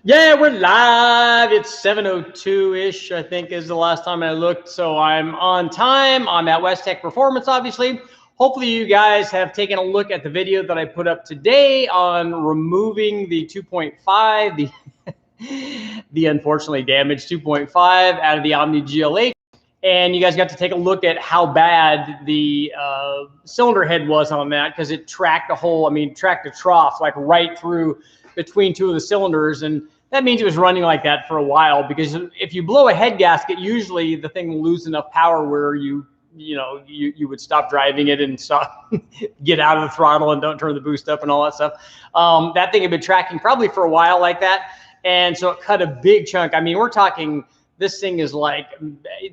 Yeah, we're live. It's 7:02-ish, I think, is the last time I looked. So I'm on time. I'm at West Tech Performance, obviously. Hopefully you guys have taken a look at the video that I put up today on removing the 2.5, the unfortunately damaged 2.5 out of the Omni GLH. And you guys got to take a look at how bad the cylinder head was on that, because it tracked a hole, tracked a trough like right through between two of the cylinders. And that means it was running like that for a while, because if you blow a head gasket, usually the thing will lose enough power where you would stop driving it and stop, get out of the throttle and don't turn the boost up and all that stuff. That thing had been tracking probably for a while like that. And so it cut a big chunk. I mean, we're talking, this thing is like,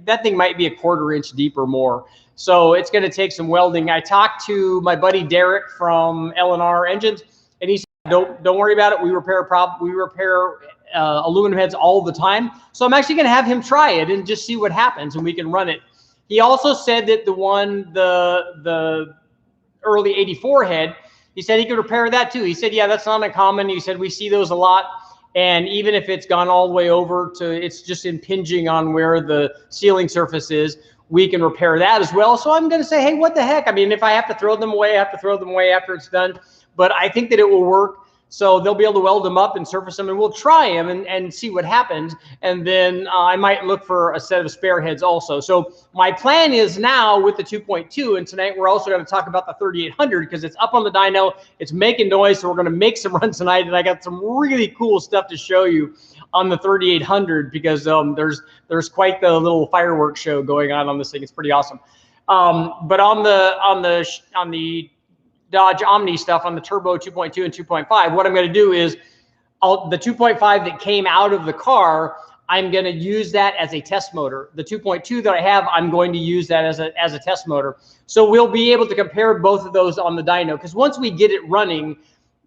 that thing might be a 1/4 inch deep or more. So it's going to take some welding. I talked to my buddy Derek from L&R Engines, and he said, don't worry about it. We repair aluminum heads all the time. So I'm actually going to have him try it and just see what happens, and we can run it. He also said that the early 84 head, he said he could repair that too. He said, yeah, that's not uncommon. He said, we see those a lot. And even if it's gone all the way over to, it's just impinging on where the sealing surface is, we can repair that as well. So I'm going to say, hey, what the heck? I mean, if I have to throw them away, I have to throw them away after it's done. But I think that it will work. So they'll be able to weld them up and surface them, and we'll try them and see what happens. And then I might look for a set of spare heads also. So my plan is now with the 2.2, and tonight we're also going to talk about the 3800 because it's up on the dyno. It's making noise, so we're going to make some runs tonight. And I got some really cool stuff to show you on the 3800 because there's quite the little fireworks show going on this thing. It's pretty awesome. But on the Dodge Omni stuff, on the turbo 2.2 and 2.5, what I'm going to do is the 2.5 that came out of the car, I'm going to use that as a test motor. The 2.2 that I have, I'm going to use that as a test motor. So we'll be able to compare both of those on the dyno, because once we get it running,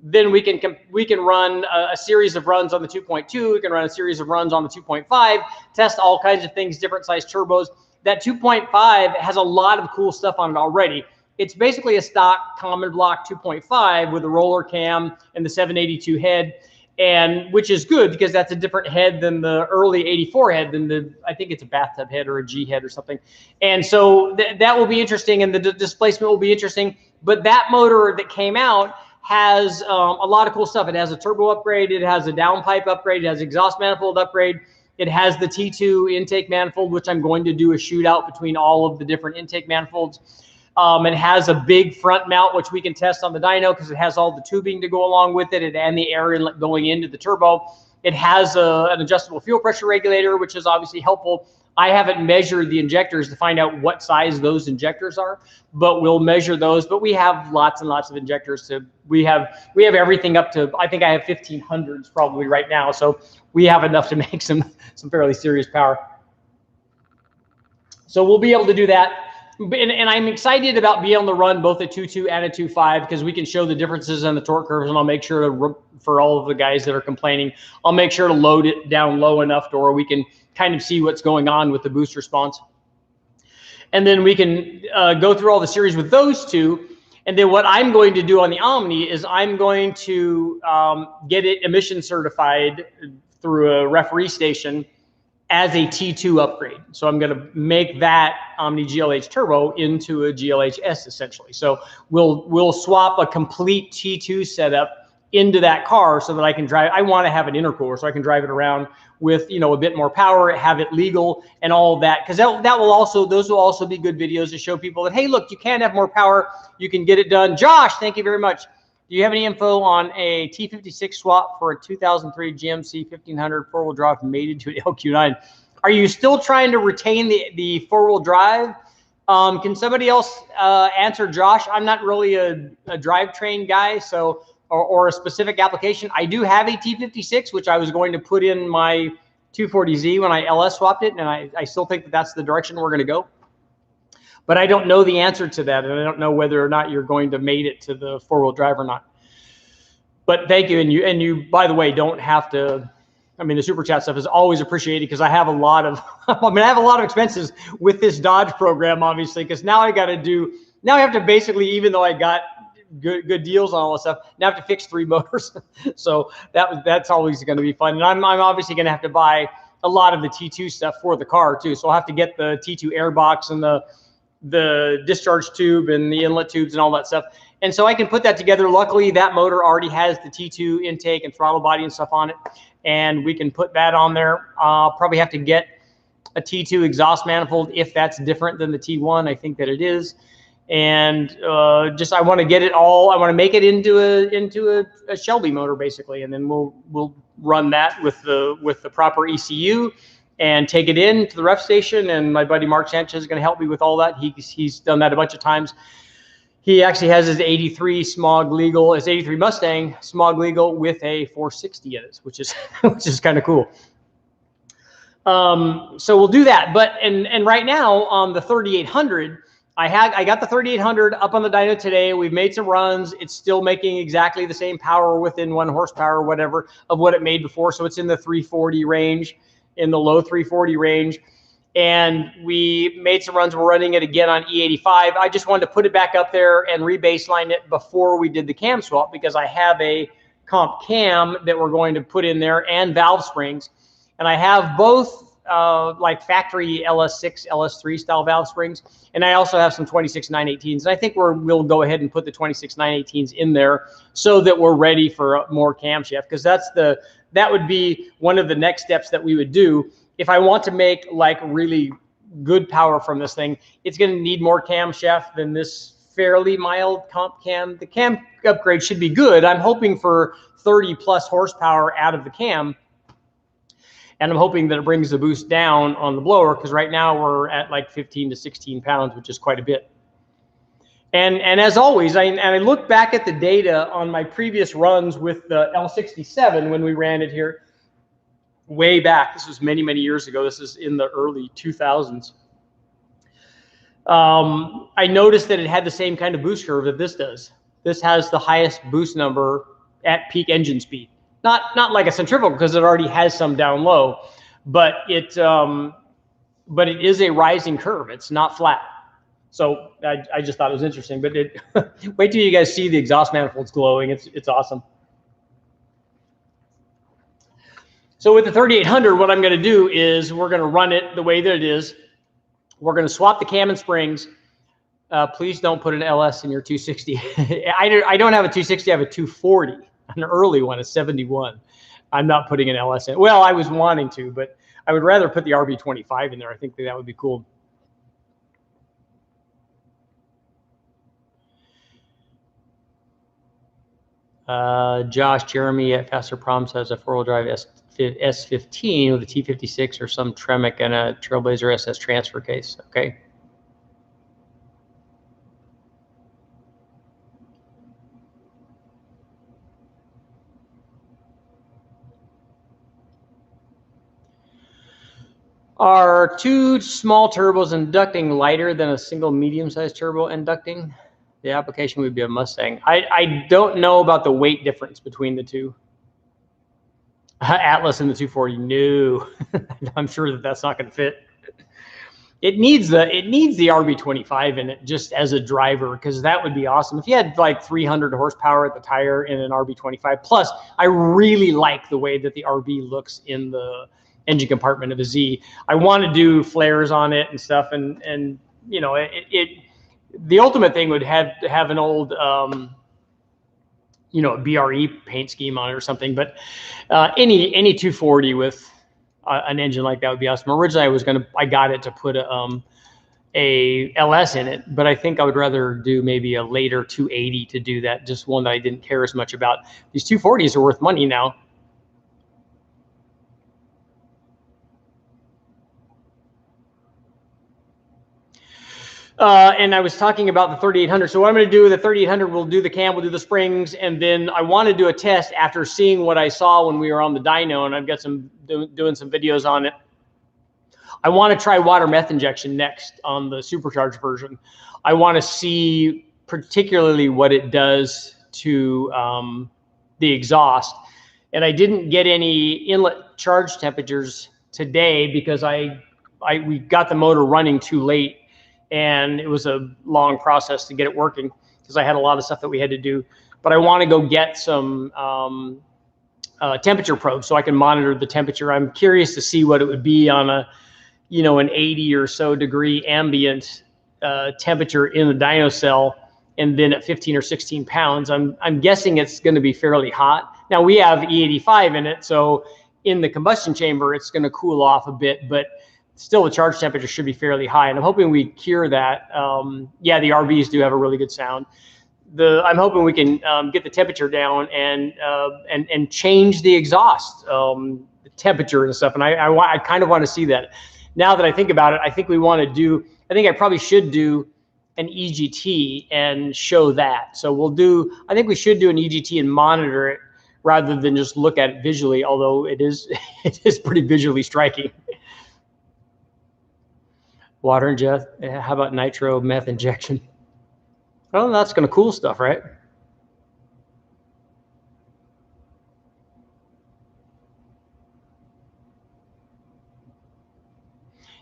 then we can run a series of runs on the 2.2. We can run a series of runs on the 2.5, test all kinds of things, different size turbos. That 2.5 has a lot of cool stuff on it already. It's basically a stock common block 2.5 with a roller cam and the 782 head, and which is good because that's a different head than the early 84 head, I think it's a bathtub head or a G head or something. And so that will be interesting, and the displacement will be interesting. But that motor that came out has a lot of cool stuff. It has a turbo upgrade. It has a downpipe upgrade. It has exhaust manifold upgrade. It has the T2 intake manifold, which I'm going to do a shootout between all of the different intake manifolds. It has a big front mount, which we can test on the dyno because it has all the tubing to go along with it and the air inlet going into the turbo. It has an adjustable fuel pressure regulator, which is obviously helpful. I haven't measured the injectors to find out what size those injectors are, but we'll measure those. But we have lots and lots of injectors. We have everything up to, I think I have 1500s probably right now. So we have enough to make some fairly serious power. So we'll be able to do that. And I'm excited about being able to run both a 2.2 and a 2.5 because we can show the differences in the torque curves, and I'll make sure to, for all of the guys that are complaining, I'll make sure to load it down low enough to where we can kind of see what's going on with the boost response. And then we can go through all the series with those two. And then what I'm going to do on the Omni is I'm going to get it emission certified through a referee station as a T2 upgrade. So I'm going to make that Omni GLH Turbo into a GLHS essentially. So we'll swap a complete T2 setup into that car so that I can drive. I want to have an intercooler so I can drive it around with, a bit more power, have it legal and all of that. Because those will also be good videos to show people that, hey, look, you can have more power. You can get it done. Josh, thank you very much. Do you have any info on a T56 swap for a 2003 GMC 1500 four-wheel drive mated to an LQ9? Are you still trying to retain the four-wheel drive? Can somebody else answer Josh? I'm not really a drivetrain guy, so or a specific application. I do have a T56, which I was going to put in my 240Z when I LS swapped it, and I still think that that's the direction we're going to go. But I don't know the answer to that, and I don't know whether or not you're going to mate it to the four-wheel drive or not. But thank you, and you, by the way, don't have to. I mean, the super chat stuff is always appreciated because I have a lot of. I have a lot of expenses with this Dodge program, obviously, because now I have to basically, even though I got good deals on all this stuff. Now I have to fix 3 motors. So that's always going to be fun. And I'm obviously going to have to buy a lot of the T2 stuff for the car too. So I'll have to get the T2 air box and the discharge tube and the inlet tubes and all that stuff. And so I can put that together. Luckily, that motor already has the T2 intake and throttle body and stuff on it. And we can put that on there. I'll probably have to get a T2 exhaust manifold if that's different than the T1. I think that it is. And I want to get it all. I want to make it into a Shelby motor basically, and then we'll run that with the proper ECU and take it in to the ref station. And my buddy Mark Sanchez is going to help me with all that. He's done that a bunch of times. He actually has his 83 smog legal, his 83 Mustang smog legal with a 460 in it, which is kind of cool. So we'll do that. But and right now on the 3800, I got the 3800 up on the dyno today. We've made some runs. It's still making exactly the same power within 1 horsepower or whatever of what it made before. So it's in the 340 range, in the low 340 range. And we made some runs. We're running it again on E85. I just wanted to put it back up there and re-baseline it before we did the cam swap, because I have a comp cam that we're going to put in there and valve springs. And I have both like factory LS6, LS3 style valve springs. And I also have some 26 918s. And I think we'll go ahead and put the 26 918s in there so that we're ready for more camshaft, because that would be one of the next steps that we would do. If I want to make like really good power from this thing, it's going to need more camshaft than this fairly mild comp cam. The cam upgrade should be good. I'm hoping for 30 plus horsepower out of the cam. And I'm hoping that it brings the boost down on the blower, because right now we're at like 15 to 16 pounds, which is quite a bit. And as always, I look back at the data on my previous runs with the L67 when we ran it here. Way back, this was many years ago. This is in the early 2000s. I noticed that it had the same kind of boost curve that this does. This has the highest boost number at peak engine speed. Not like a centrifugal, because it already has some down low, but it is a rising curve. It's not flat. So I just thought it was interesting. But wait till you guys see the exhaust manifolds glowing. It's awesome. So with the 3800, what I'm going to do is we're going to run it the way that it is. We're going to swap the cam and springs. Please don't put an LS in your 260. I don't have a 260. I have a 240, an early one, a 71. I'm not putting an LS in. Well, I was wanting to, but I would rather put the RB25 in there. I think that would be cool. Josh Jeremy at Faster Proms has a 4-wheel drive S15 with a T56 or some Tremec and a Trailblazer SS transfer case. Okay. Are 2 small turbos inducting lighter than a single medium-sized turbo inducting? The application would be a Mustang. I don't know about the weight difference between the two. Atlas and the 240, no. I'm sure that's not going to fit. It needs the RB25 in it just as a driver, because that would be awesome. If you had like 300 horsepower at the tire in an RB25. Plus, I really like the way that the RB looks in the engine compartment of a Z. I want to do flares on it and stuff, and you know, the ultimate thing would have to have an old you know, BRE paint scheme on it or something. But any 240 with an engine like that would be awesome. Originally, I got it to put a LS in it, but I think I would rather do maybe a later 280 to do that. Just one that I didn't care as much about. These 240s are worth money now. And I was talking about the 3800. So what I'm going to do with the 3800, we'll do the cam, we'll do the springs, and then I want to do a test after seeing what I saw when we were on the dyno, and I've got doing some videos on it. I want to try water meth injection next on the supercharged version. I want to see particularly what it does to the exhaust. And I didn't get any inlet charge temperatures today because we got the motor running too late. And it was a long process to get it working. because I had a lot of stuff that we had to do. But I want to go get some temperature probes so I can monitor the temperature. I'm curious to see what it would be on a, you know, an 80 or so degree ambient temperature in the dyno cell, and then at 15 or 16 pounds, I'm guessing it's going to be fairly hot. Now we have E85 in it, so in the combustion chamber, it's going to cool off a bit, but still the charge temperature should be fairly high. And I'm hoping we cure that. Yeah, the RVs do have a really good sound. I'm hoping we can get the temperature down and change the exhaust the temperature and stuff. And I kind of want to see that. Now that I think about it, I think we want to do. I think I probably should do an EGT and show that. So we'll do. I think we should do an EGT and monitor it rather than just look at it visually. Although it is pretty visually striking. Water and jet. How about nitro meth injection? Well, that's going to cool stuff, right?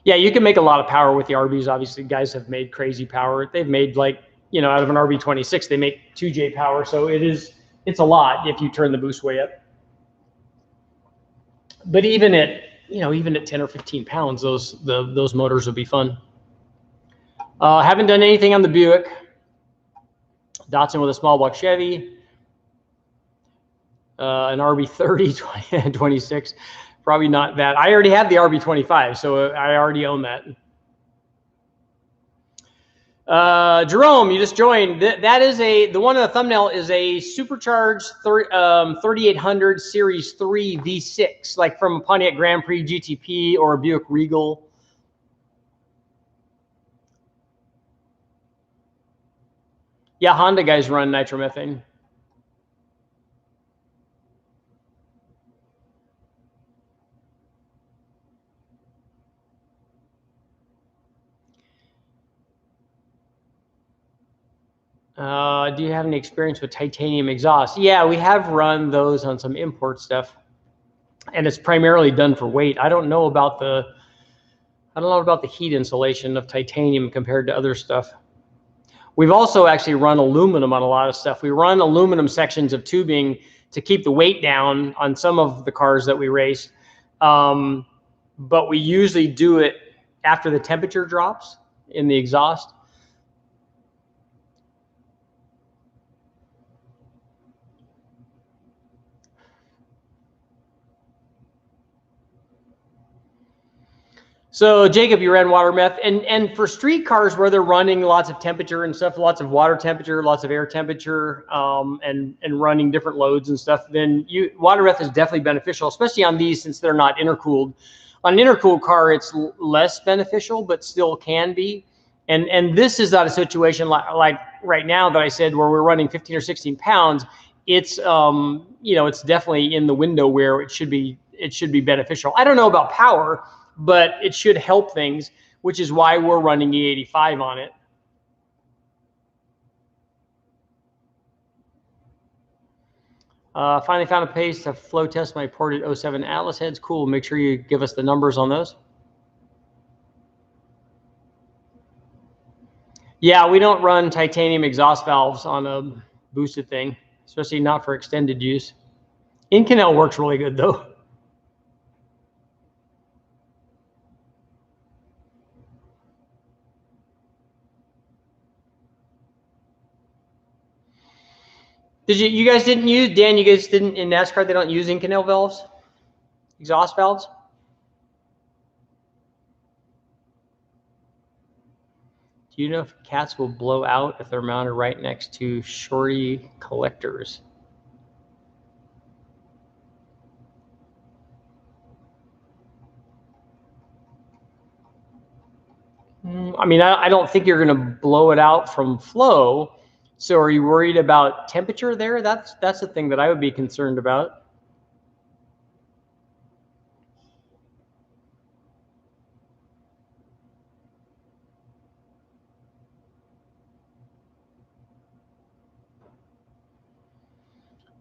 Yeah, you can make a lot of power with the RBs. Obviously, guys have made crazy power. They've made, like, you know, out of an RB26, they make 2J power. So it's a lot if you turn the boost way up. But even at, you know, even at 10 or 15 pounds, those motors would be fun. Haven't done anything on the Buick. Datsun with a small block Chevy. An RB30 26. Probably not that. I already have the RB25, so I already own that. Jerome, you just joined. That is the one in the thumbnail is a supercharged 3800 Series 3 V6, like from a Pontiac Grand Prix GTP or a Buick Regal. Yeah, Honda guys run nitromethane. Do you have any experience with titanium exhaust? Yeah, we have run those on some import stuff, and it's primarily done for weight. I don't know about the heat insulation of titanium compared to other stuff. We've also actually run aluminum on a lot of stuff. We run aluminum sections of tubing to keep the weight down on some of the cars that we race, but we usually do it after the temperature drops in the exhaust. So Jacob, you ran water meth, and for street cars where they're running lots of temperature and stuff, lots of water temperature, lots of air temperature, and running different loads and stuff, then water meth is definitely beneficial, especially on these since they're not intercooled. On an intercooled car, it's less beneficial, but still can be. And this is not a situation like right now that I said where we're running 15 or 16 pounds. It's you know, it's definitely in the window where it should be beneficial. I don't know about power, but it should help things, which is why we're running E85 on it. Finally found a place to flow test my ported 07 Atlas heads. Cool. Make sure you give us the numbers on those. Yeah, we don't run titanium exhaust valves on a boosted thing, especially not for extended use. Inconel works really good though. You guys didn't use, Dan, you guys didn't, in NASCAR, they don't use Inconel valves? Exhaust valves? Do you know if cats will blow out if they're mounted right next to shorty collectors? I mean, I don't think you're going to blow it out from flow. So are you worried about temperature there? That's the thing that I would be concerned about.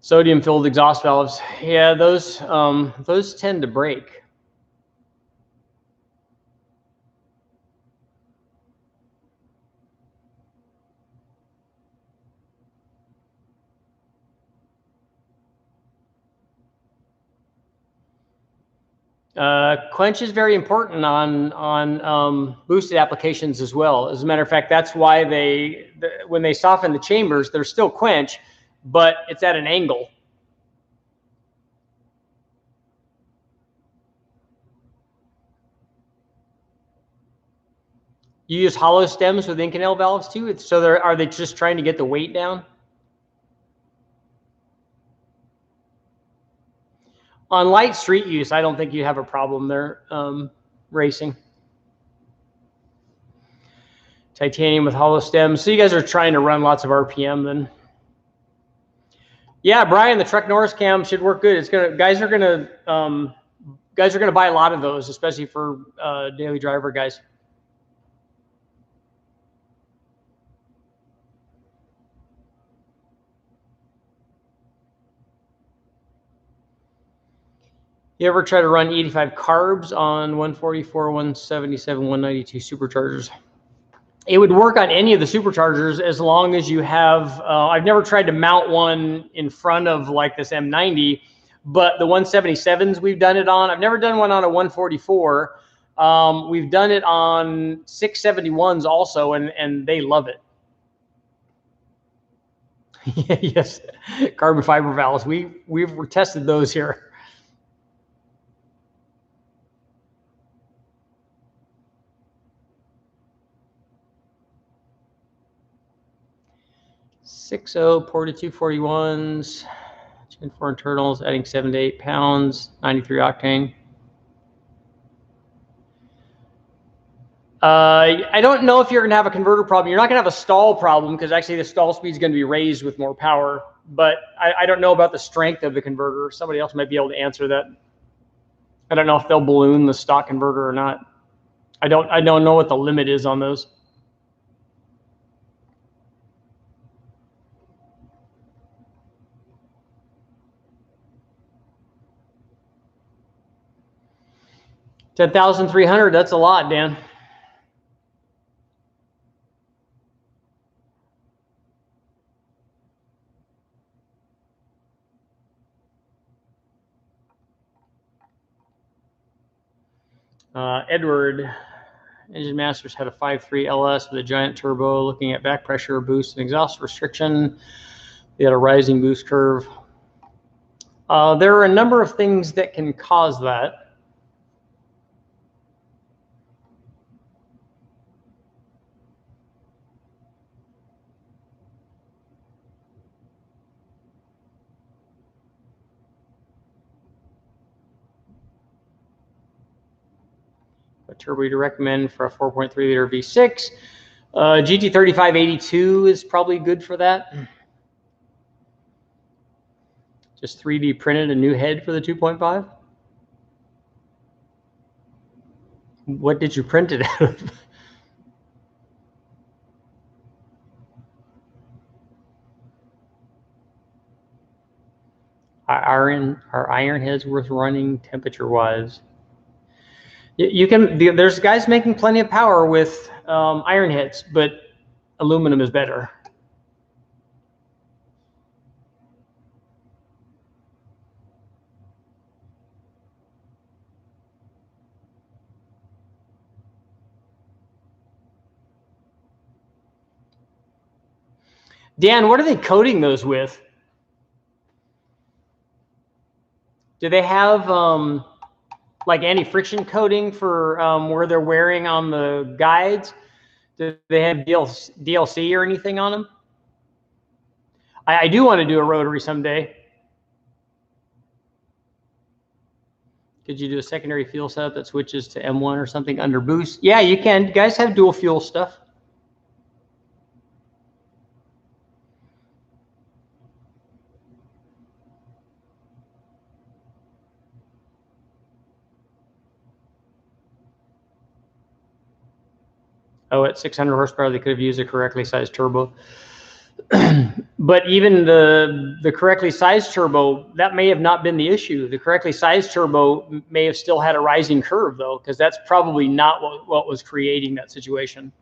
Sodium-filled exhaust valves, yeah, those tend to break. Quench is very important on boosted applications as well. As a matter of fact, that's why when they soften the chambers, they're still quench, but it's at an angle. You use hollow stems with Inconel valves too? So are they just trying to get the weight down? On light street use, I don't think you have a problem there racing. Titanium with hollow stems. So you guys are trying to run lots of RPM then. Yeah, Brian, the Trek Norris cam should work good. It's gonna guys are gonna buy a lot of those, especially for daily driver guys. You ever try to run 85 carbs on 144, 177, 192 superchargers? It would work on any of the superchargers as long as you have, I've never tried to mount one in front of like this M90, but the 177s we've done it on. I've never done one on a 144. We've done it on 671s also, and they love it. Yes, carbon fiber valves. We've tested those here. Porta 241s, Gen 4 internals, adding 7 to 8 pounds, 93 octane. I don't know if you're going to have a converter problem. You're not going to have a stall problem because actually the stall speed is going to be raised with more power. But I don't know about the strength of the converter. Somebody else might be able to answer that. I don't know if they'll balloon the stock converter or not. I don't know what the limit is on those. $10,300. That's a lot, Dan. Edward, Engine Masters had a 5.3 LS with a giant turbo, looking at back pressure, boost, and exhaust restriction. They had a rising boost curve. There are a number of things that can cause that. What turbo to recommend for a 4.3 liter V6? GT3582 is probably good for that. Just 3D printed a new head for the 2.5. What did you print it out of? Are iron heads worth running temperature wise? You can. There's guys making plenty of power with iron heads, but aluminum is better. Dan, what are they coating those with? Do they have like anti-friction coating for where they're wearing on the guides? Do they have DLC or anything on them? I do want to do a rotary someday. Could you do a secondary fuel setup that switches to M1 or something under boost? Yeah, you can. You guys have dual fuel stuff. Oh, at 600 horsepower, they could have used a correctly sized turbo. But even the correctly sized turbo, that may have not been the issue. The correctly sized turbo may have still had a rising curve, though, because that's probably not what was creating that situation.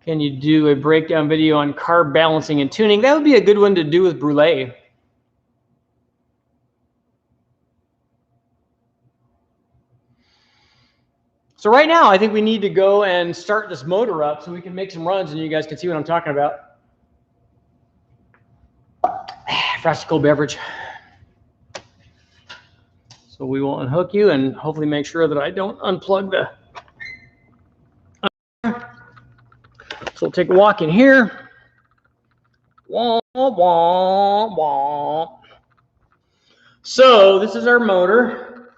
Can you do a breakdown video on carb balancing and tuning? That would be a good one to do with Brûlé. So right now, I think we need to go and start this motor up so we can make some runs and you guys can see what I'm talking about. Frosty cold beverage. So we will unhook you and hopefully make sure that I don't unplug the. So we'll take a walk in here. Wah, wah, wah. So this is our motor.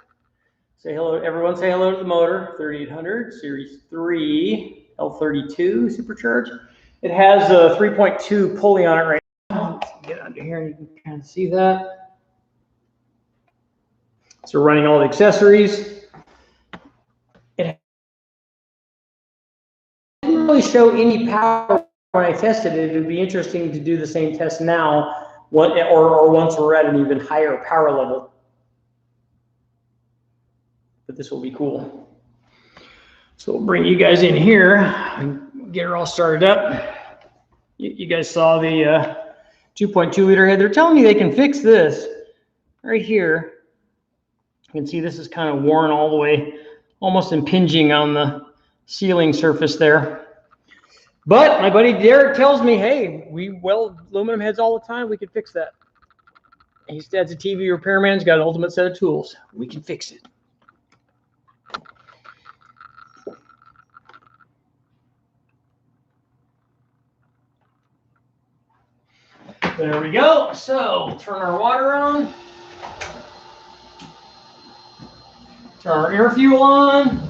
Say hello, everyone say hello to the motor. 3800, Series 3, L32 supercharged. It has a 3.2 pulley on it right now. Let's get under here and you can kind of see that. So we're running all the accessories. It didn't really show any power when I tested it. It would be interesting to do the same test now, or once we're at an even higher power level. But this will be cool. So we'll bring you guys in here and get her all started up. You guys saw the 2.2 liter head. They're telling me they can fix this right here. You can see this is kind of worn all the way, almost impinging on the sealing surface there. But my buddy Derek tells me, hey, we weld aluminum heads all the time. We can fix that. His dad's a TV repairman. He's got an ultimate set of tools. We can fix it. There we go. So turn our water on. Turn our air fuel on.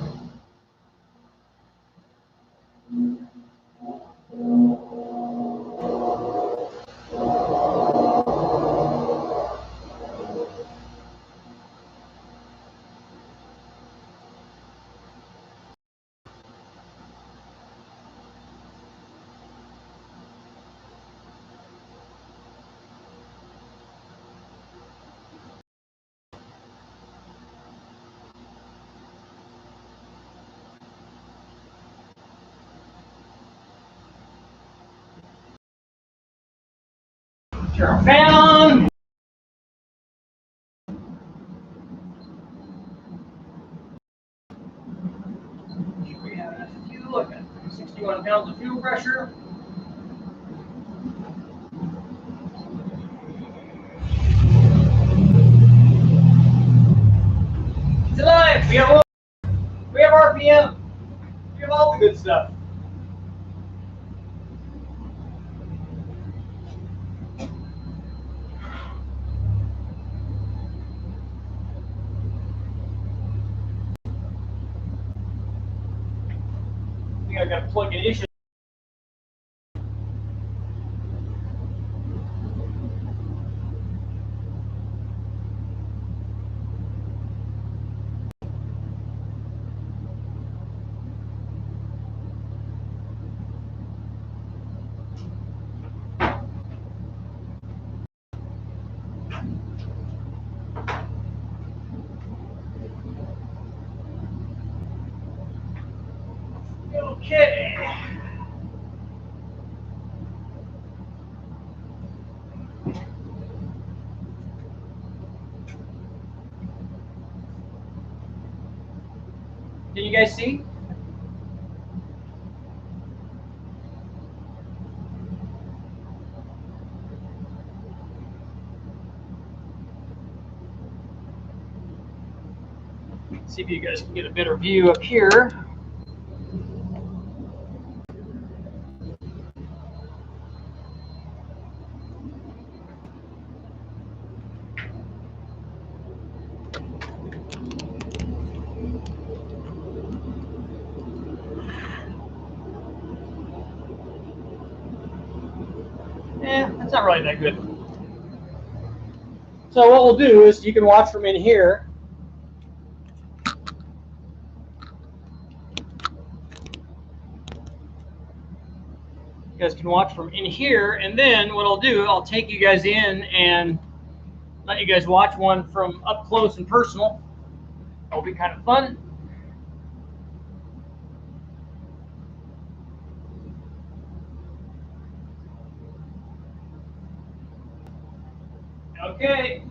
Turn our fan on. We have enough fuel. I've got 61 pounds of fuel pressure. It's alive. We have RPM. We have all the good stuff. I think I've got to plug in issue. Okay. Can you guys see? See if you guys can get a better view up here. It's not really that good. So what we'll do is you can watch from in here. You guys can watch from in here, and then what I'll do, I'll take you guys in and let you guys watch one from up close and personal. That'll be kind of fun. Okay.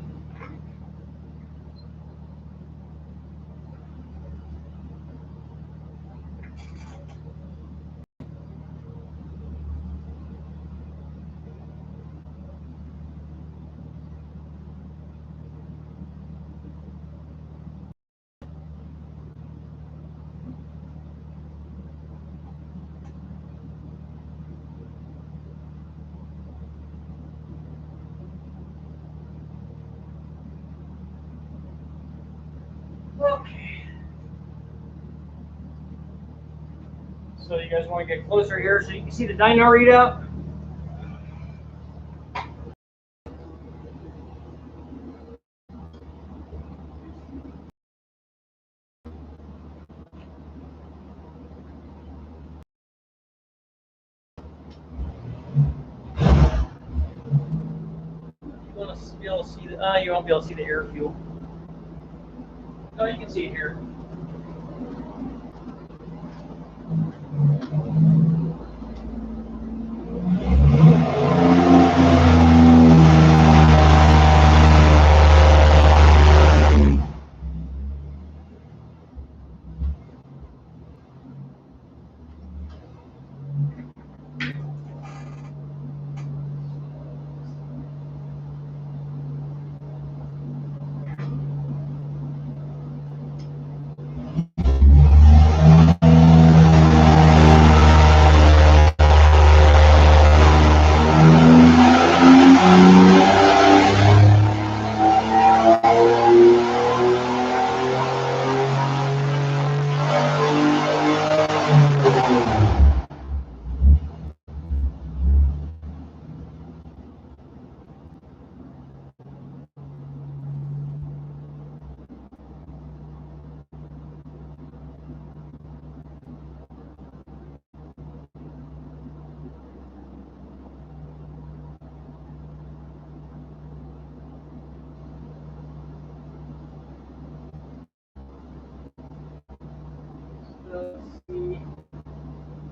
Okay. So you guys want to get closer here so you can see the DYNO readout? You want to be able to see the, you won't be able to see the air fuel. Oh, you can see it here.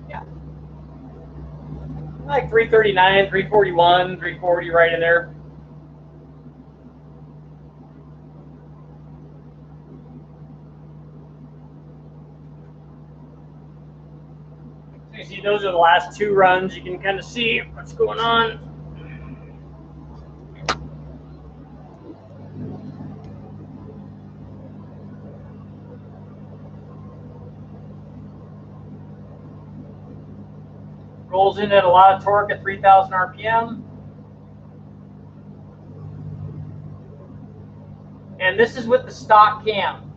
Yeah. Like 339, 341, 340 right in there. So you see those are the last two runs. You can kind of see what's going on. Rolls in at a lot of torque at 3,000 RPM. And this is with the stock cam.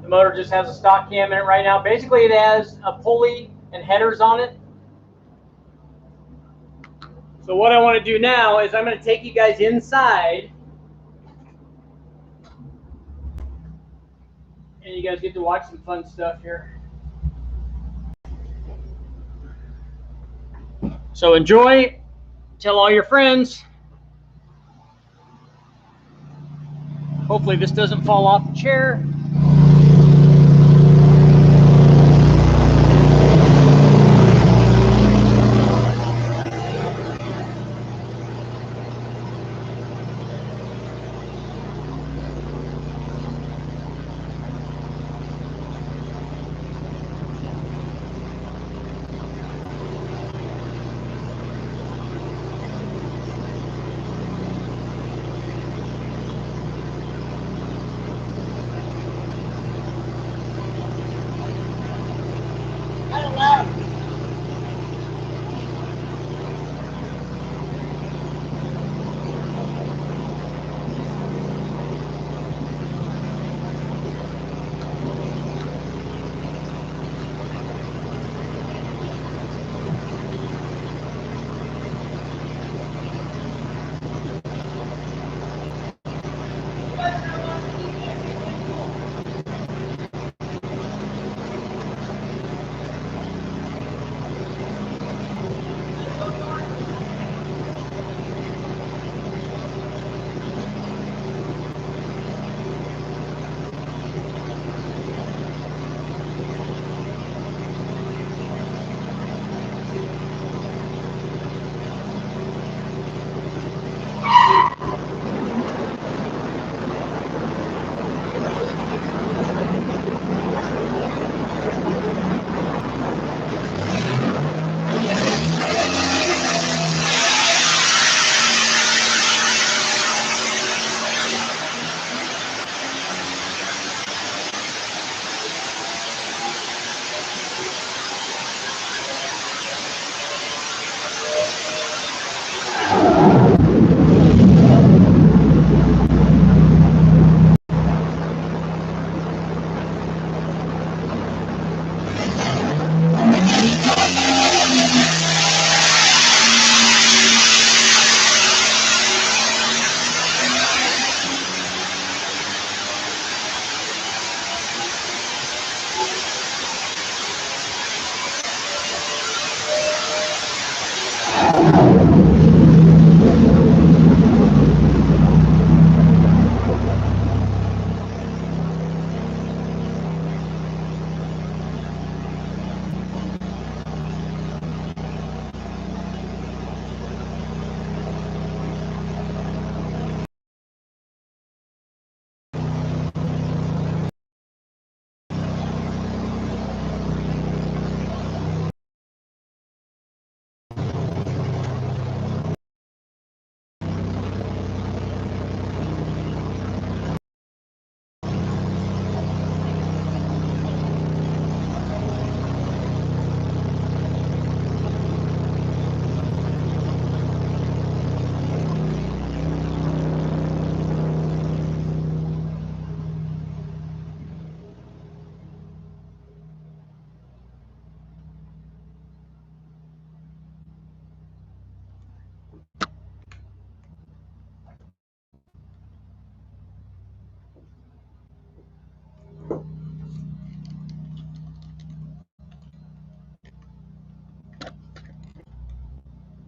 The motor just has a stock cam in it right now. Basically, it has a pulley and headers on it. So what I want to do now is I'm going to take you guys inside. And you guys get to watch some fun stuff here. So enjoy. Tell all your friends. Hopefully this doesn't fall off the chair.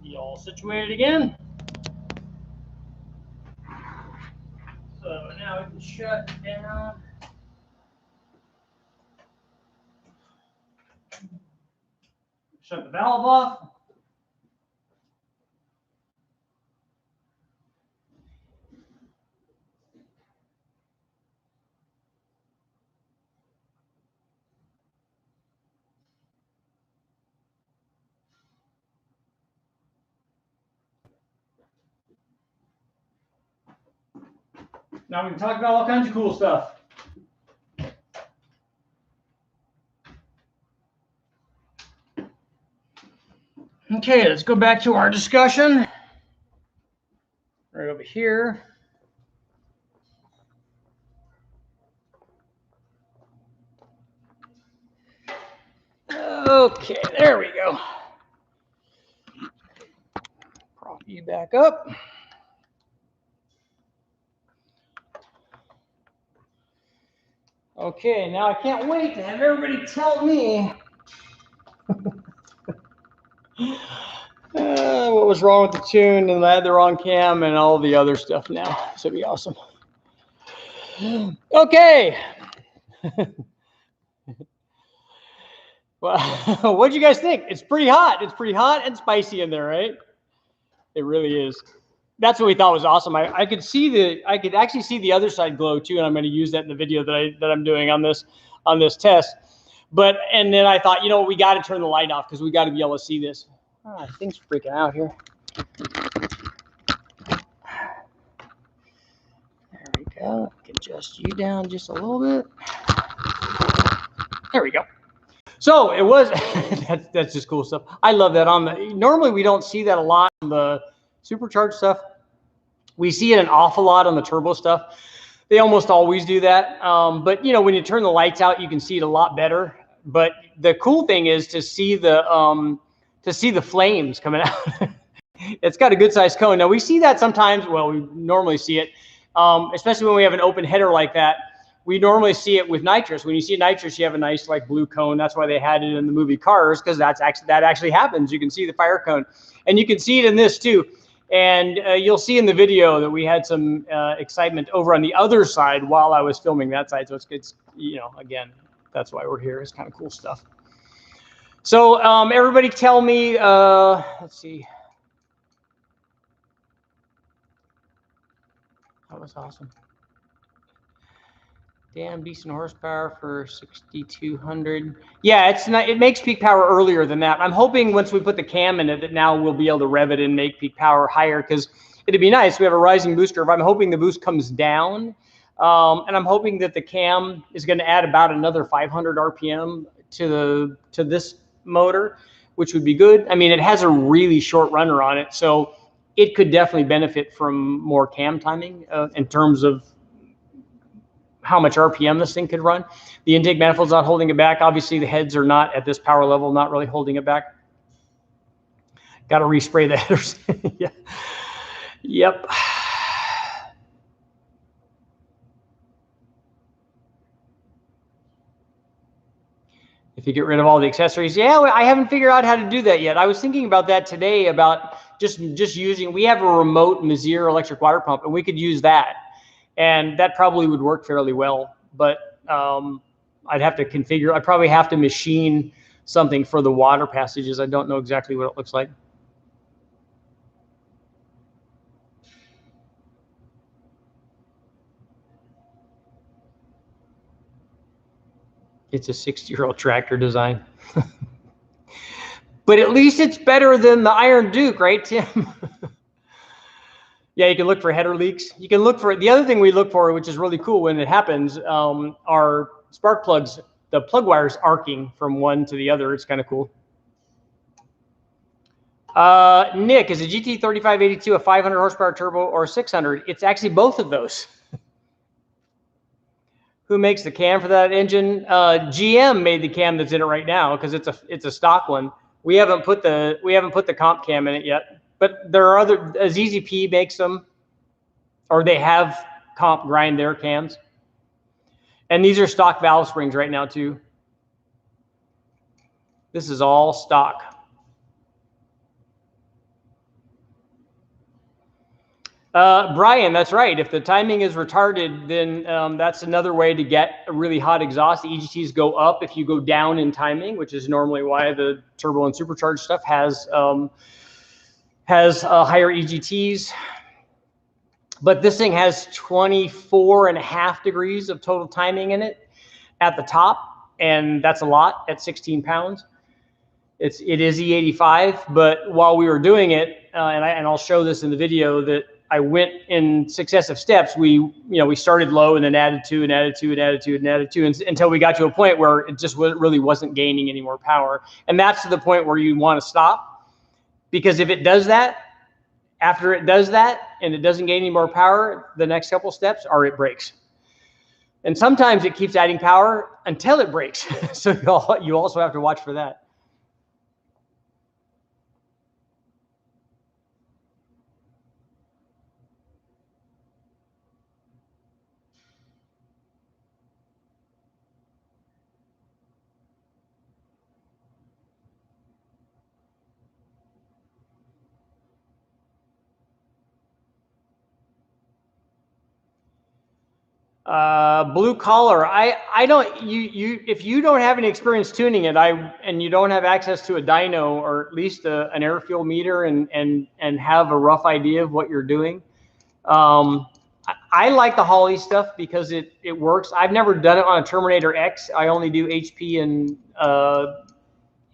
You all situated again? So now we can shut down. Shut the valve off. Now we can talk about all kinds of cool stuff. Okay, let's go back to our discussion. Right over here. Okay, there we go. Prop you back up. Okay, now I can't wait to have everybody tell me what was wrong with the tune, and I had the wrong cam and all the other stuff now. This would be awesome. Okay. Well, what do you guys think? It's pretty hot. It's pretty hot and spicy in there, right? It really is. That's what we thought was awesome. I could actually see the other side glow too, and I'm going to use that in the video that I'm doing on this test. And then I thought, you know, we got to turn the light off because we got to be able to see this. Oh, things freaking out here. There we go. I can adjust you down just a little bit. There we go. So it was. that's just cool stuff. I love that. Normally we don't see that a lot on the supercharged stuff. We see it an awful lot on the turbo stuff. They almost always do that. But you know, when you turn the lights out, you can see it a lot better. But the cool thing is to see the flames coming out. It's got a good sized cone. Now we see that sometimes. Well, we normally see it, especially when we have an open header like that. We normally see it with nitrous. When you see nitrous, you have a nice like blue cone. That's why they had it in the movie Cars, because that actually happens. You can see the fire cone, and you can see it in this too. And you'll see in the video that we had some excitement over on the other side while I was filming that side. So it's you know, again, that's why we're here. It's kind of cool stuff. So everybody tell me, let's see. That was awesome. Damn decent horsepower for 6,200. Yeah, it's not. It makes peak power earlier than that. I'm hoping once we put the cam in it that now we'll be able to rev it and make peak power higher, because it'd be nice. We have a rising boost curve. I'm hoping the boost comes down, and I'm hoping that the cam is going to add about another 500 RPM to this motor, which would be good. I mean, it has a really short runner on it, so it could definitely benefit from more cam timing in terms of how much RPM this thing could run. The intake manifold's not holding it back. Obviously, the heads are not at this power level, not really holding it back. Got to respray the headers. Yeah. Yep. If you get rid of all the accessories, yeah, I haven't figured out how to do that yet. I was thinking about that today, about just using, we have a remote Mazir electric water pump, and we could use that. And that probably would work fairly well, but I'd have to configure, I'd probably have to machine something for the water passages. I don't know exactly what it looks like. It's a 60-year-old tractor design. But at least it's better than the Iron Duke, right, Tim? Yeah, you can look for header leaks. You can look for, the other thing we look for, which is really cool when it happens, are spark plugs, the plug wires arcing from one to the other. It's kind of cool. Nick, is a GT3582 a 500 horsepower turbo or 600? It's actually both of those. Who makes the cam for that engine? GM made the cam that's in it right now because it's a stock one. We haven't put the comp cam in it yet. But there are other, ZZP makes them, or they have comp grind their cams. And these are stock valve springs right now too. This is all stock. Brian, that's right. If the timing is retarded, then that's another way to get a really hot exhaust. The EGTs go up if you go down in timing, which is normally why the turbo and supercharged stuff has higher EGTs. But this thing has 24.5 degrees of total timing in it at the top, and that's a lot at 16 pounds. It is E85, but while we were doing it, and I'll show this in the video, that I went in successive steps. We started low and then added 2 and added 2 and added 2 and added 2 until we got to a point where it just really wasn't gaining any more power. And that's to the point where you want to stop, because if it does that, after it does that and it doesn't gain any more power, the next couple steps are it breaks. And sometimes it keeps adding power until it breaks. So you also have to watch for that. Blue collar. I don't, if you don't have any experience tuning it, and you don't have access to a dyno or at least an air fuel meter and have a rough idea of what you're doing, I like the Holley stuff because it works. I've never done it on a Terminator X. I only do HP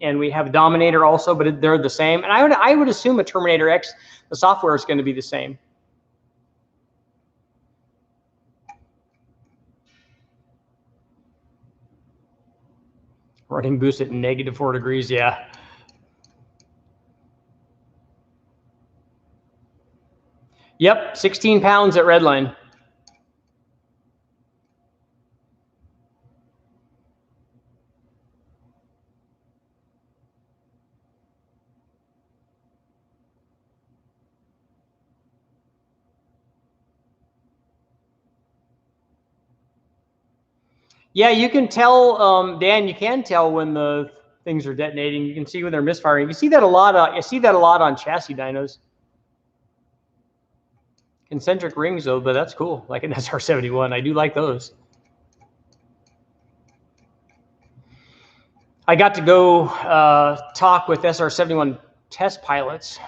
and we have Dominator also, but they're the same. And I would assume a Terminator X, the software is going to be the same. Running boost at -4 degrees, yeah. Yep, 16 pounds at Redline. Yeah, you can tell, Dan. You can tell when the things are detonating. You can see when they're misfiring. You see that a lot. I see that a lot on chassis dynos. Concentric rings, though, but that's cool. Like an SR71, I do like those. I got to go talk with SR71 test pilots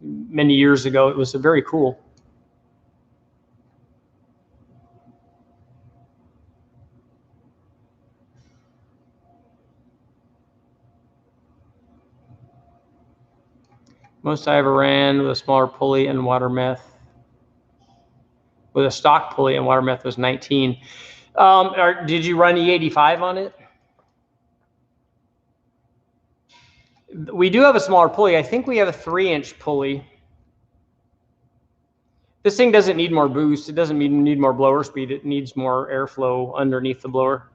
many years ago. It was very cool. Most I ever ran with a smaller pulley and water meth. With a stock pulley and water meth was 19. Did you run E85 on it? We do have a smaller pulley. I think we have a 3-inch pulley. This thing doesn't need more boost. It doesn't need more blower speed. It needs more airflow underneath the blower.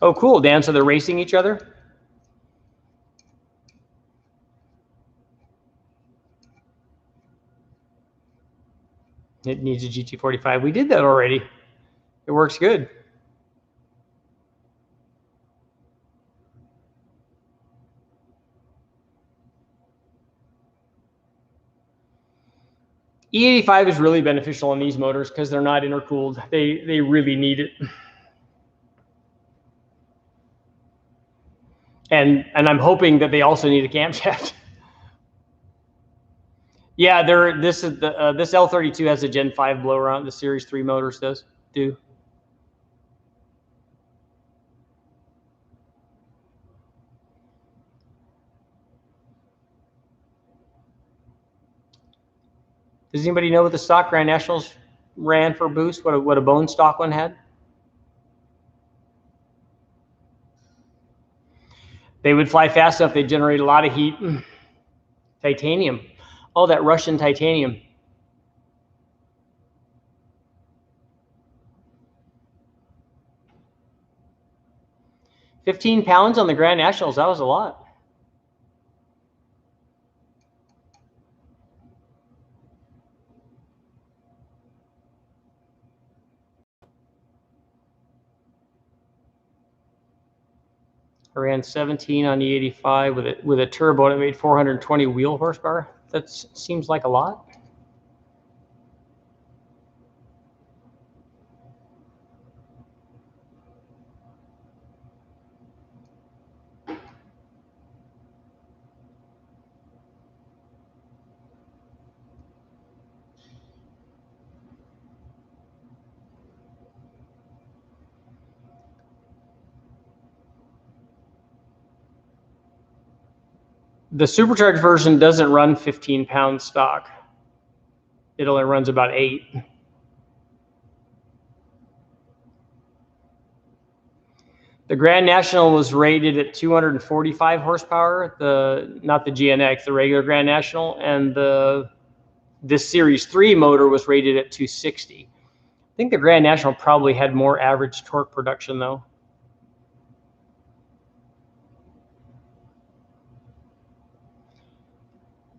Oh, cool, Dan. So they're racing each other? It needs a GT45. We did that already. It works good. E85 is really beneficial on these motors because they're not intercooled. They really need it. And I'm hoping that they also need a camshaft. Yeah, this L32 has a Gen 5 blower on it. The Series 3 motors do. Does anybody know what the stock Grand Nationals ran for boost? What a bone stock one had? They would fly fast enough. They generate a lot of heat. Titanium. Oh, that Russian titanium. £15 on the Grand Nationals. That was a lot. I ran 17 on the 85 with a turbo and it made 420 wheel horsepower. That seems like a lot. The supercharged version doesn't run 15-pound stock. It only runs about 8. The Grand National was rated at 245 horsepower, not the GNX, the regular Grand National, and this Series 3 motor was rated at 260. I think the Grand National probably had more average torque production though.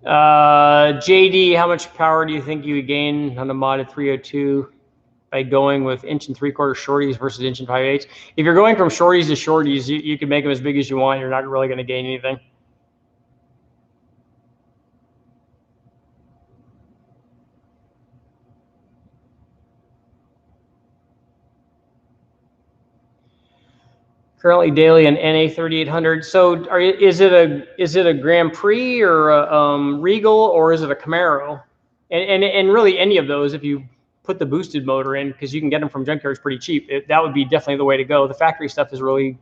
JD, how much power do you think you would gain on a modded 302 by going with 1 3/4 shorties versus 1 5/8? If you're going from shorties to shorties, you can make them as big as you want. You're not really going to gain anything. Currently daily an NA 3800. So is it a Grand Prix or a Regal or is it a Camaro? And really any of those, if you put the boosted motor in, because you can get them from junkyards pretty cheap, that would be definitely the way to go. The factory stuff really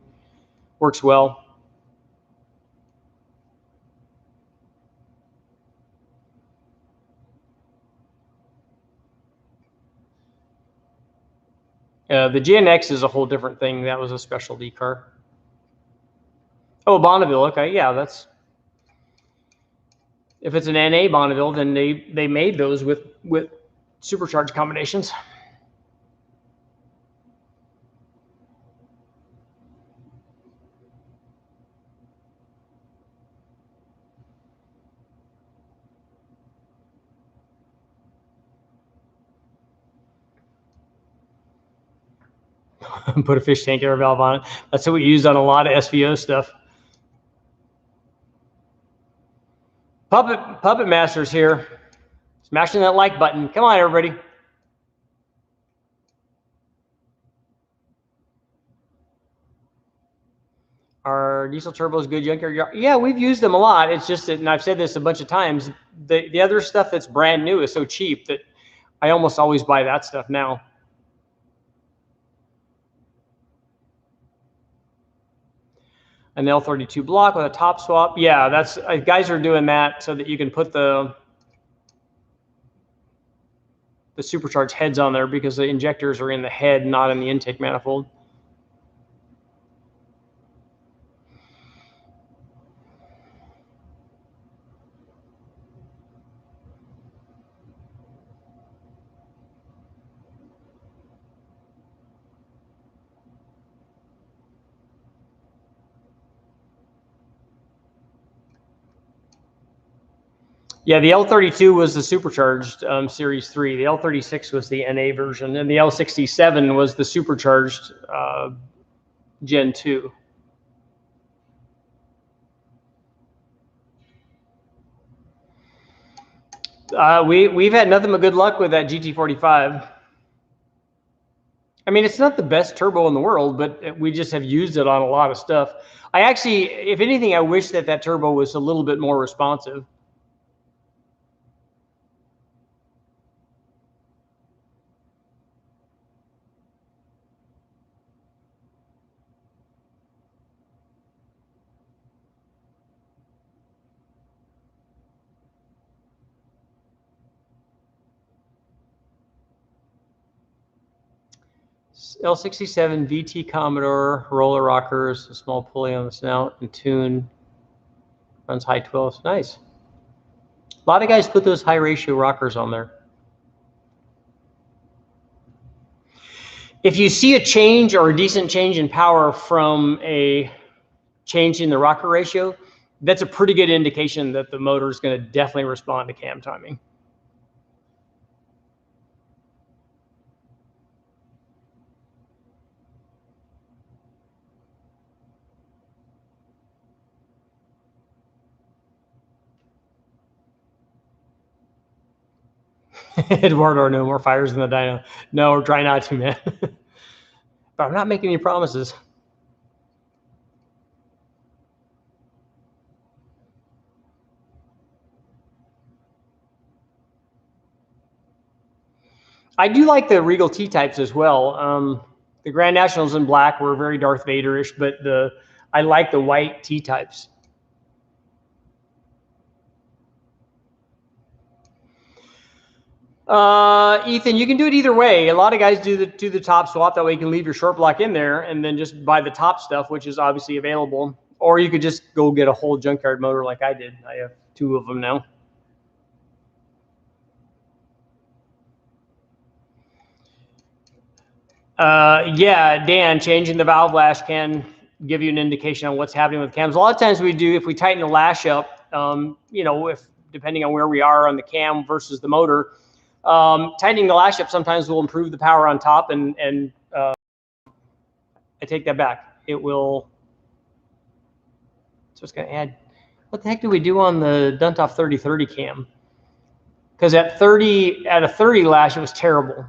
works well. The GNX is a whole different thing. That was a specialty car. Oh, Bonneville. Okay, yeah, that's. If it's an NA Bonneville, then they made those with supercharged combinations. Put a fish tank air valve on it. That's what we used on a lot of SVO stuff. Puppet Masters here. Smashing that like button. Come on, everybody. Are diesel turbos good junkyard? Yeah, we've used them a lot. It's just that, and I've said this a bunch of times, the other stuff that's brand new is so cheap that I almost always buy that stuff now. an L32 block with a top swap. Yeah, that's guys are doing that so that you can put the supercharged heads on there because the injectors are in the head, not in the intake manifold. Yeah, the L32 was the supercharged Series 3. The L36 was the NA version, and the L67 was the supercharged Gen 2. We've had nothing but good luck with that GT45. I mean, it's not the best turbo in the world, but we just have used it on a lot of stuff. I actually, if anything, I wish that that turbo was a little bit more responsive. L67 VT Commodore, roller rockers, a small pulley on the snout, and tune. Runs high 12s. Nice. A lot of guys put those high ratio rockers on there. If you see a change or a decent change in power from a change in the rocker ratio, that's a pretty good indication that the motor is going to definitely respond to cam timing. Eduardo, no more fires in the dyno. No, we're trying not to, man. But I'm not making any promises. I do like the Regal T-types as well. The Grand Nationals in black were very Darth Vader-ish, but I like the white T-types. Ethan, you can do it either way. A lot of guys do the top swap. That way you can leave your short block in there and then just buy the top stuff, which is obviously available. Or you could just go get a whole junkyard motor like I did. I have 2 of them now. Yeah, Dan, changing the valve lash can give you an indication on what's happening with cams. A lot of times we do, if we tighten the lash up, you know, if depending on where we are on the cam versus the motor, tightening the lash up sometimes will improve the power on top, and I take that back. It will. So it's going to add. What the heck do we do on the Duntov 3030 cam? Because at a 30 lash, it was terrible.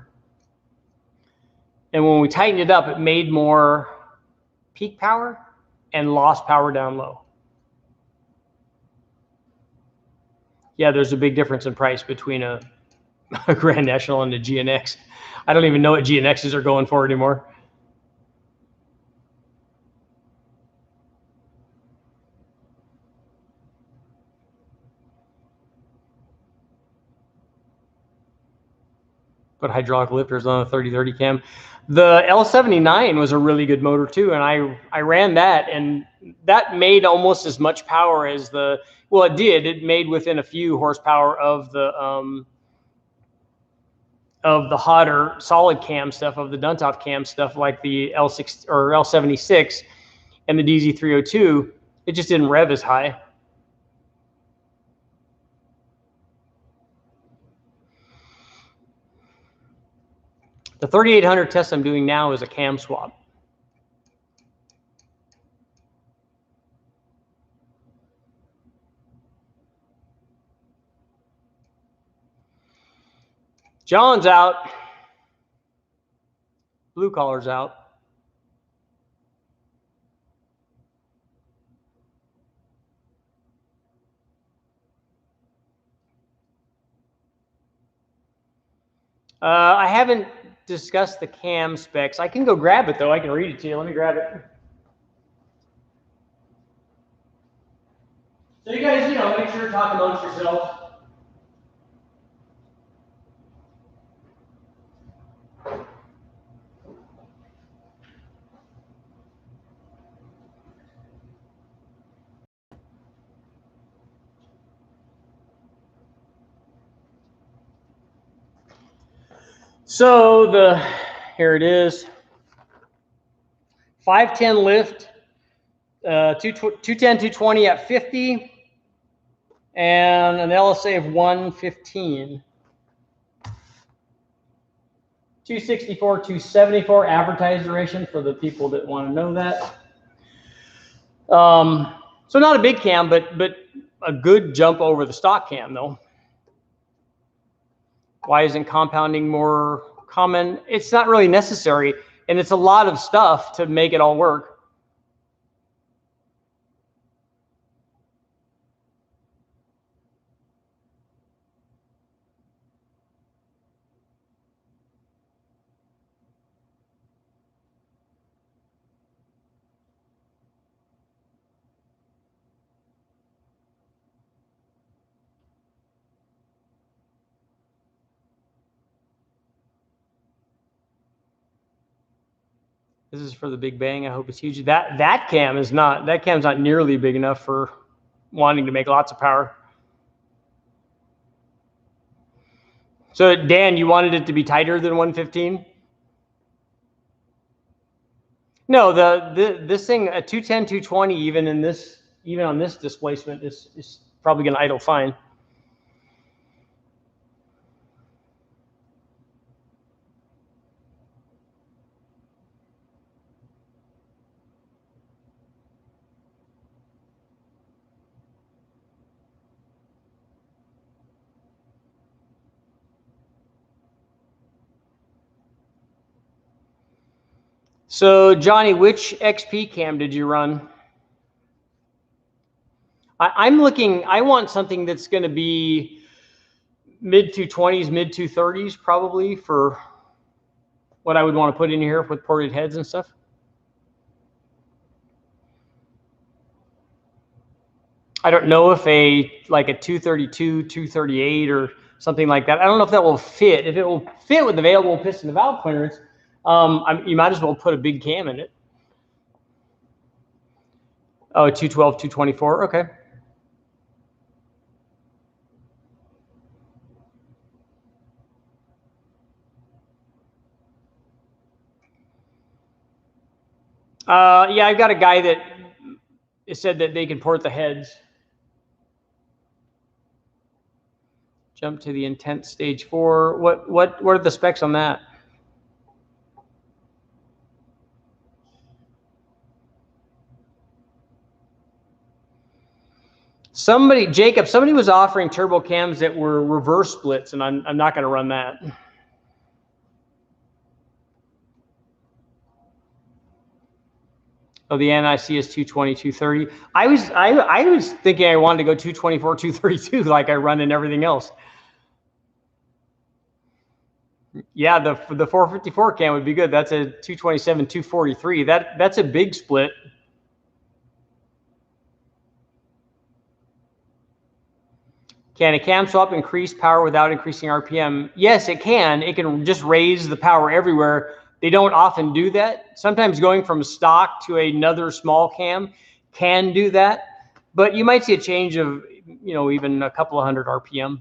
And when we tightened it up, it made more peak power and lost power down low. Yeah, there's a big difference in price between a Grand National and a GNX. I don't even know what GNXs are going for anymore. Put hydraulic lifters on a 3030 cam. The L79 was a really good motor too, and I ran that, and that made almost as much power as the, well, it did. It made within a few horsepower of the hotter solid cam stuff, of the Duntov cam stuff, like the L6 or L76 and the DZ302. It just didn't rev as high. The 3800 test I'm doing now is a cam swap. John's out. Blue collar's out. I haven't discussed the cam specs. I can go grab it though. I can read it to you. Let me grab it. sure, talk amongst yourselves. So here it is. 510 lift, 210, 220 at 50, and an LSA of 115. 264, 274 advertised duration for the people that want to know that. So not a big cam, but a good jump over the stock cam though. Why isn't compounding more common? It's not really necessary, and it's a lot of stuff to make it all work. This is for the Big Bang. I hope it's huge. That cam's not nearly big enough for wanting to make lots of power. So Dan, you wanted it to be tighter than 115? No, this thing, a 210, 220, even on this displacement is probably going to idle fine. So Johnny, which XP cam did you run? I'm looking, I want something that's going to be mid 220s, mid 230s probably for what I would want to put in here with ported heads and stuff. I don't know if like a 232, 238 or something like that. I don't know if that will fit. If it will fit with available piston to valve clearance, you might as well put a big cam in it. Oh, 212, 224, okay. Yeah, I've got a guy that said that they can port the heads. Jump to the intent stage 4. What are the specs on that? Jacob, somebody was offering turbo cams that were reverse splits, and I'm not going to run that. Oh, the NIC is 220, 230. I was thinking I wanted to go 224, 232 like I run in everything else. Yeah, the 454 cam would be good. That's a 227, 243. That's a big split. Can a cam swap increase power without increasing RPM? Yes, it can. It can just raise the power everywhere. They don't often do that. Sometimes going from stock to another small cam can do that, but you might see a change of, even a couple of hundred RPM.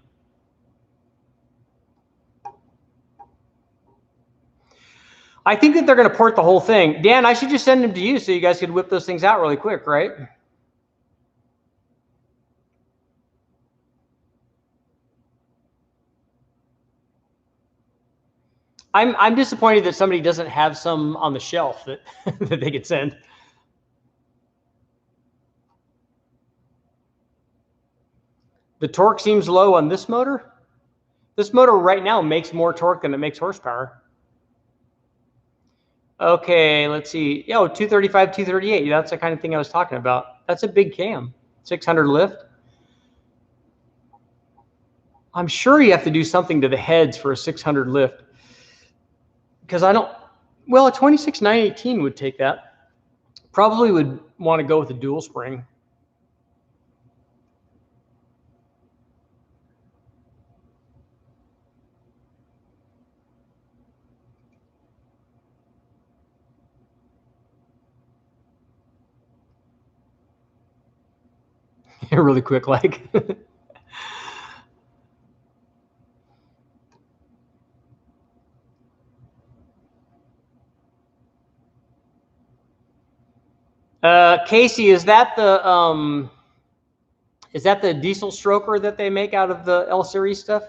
I think that they're going to port the whole thing. Dan, I should just send them to you so you guys could whip those things out really quick, right? I'm disappointed that somebody doesn't have some on the shelf that that they could send. The torque seems low on this motor. This motor right now makes more torque than it makes horsepower. Okay, let's see. 235, 238. That's the kind of thing I was talking about. That's a big cam. 600 lift. I'm sure you have to do something to the heads for a 600 lift. Because a 26918 would take that. Probably would want to go with a dual spring. really quick, like. Casey, is that the diesel stroker that they make out of the L series stuff?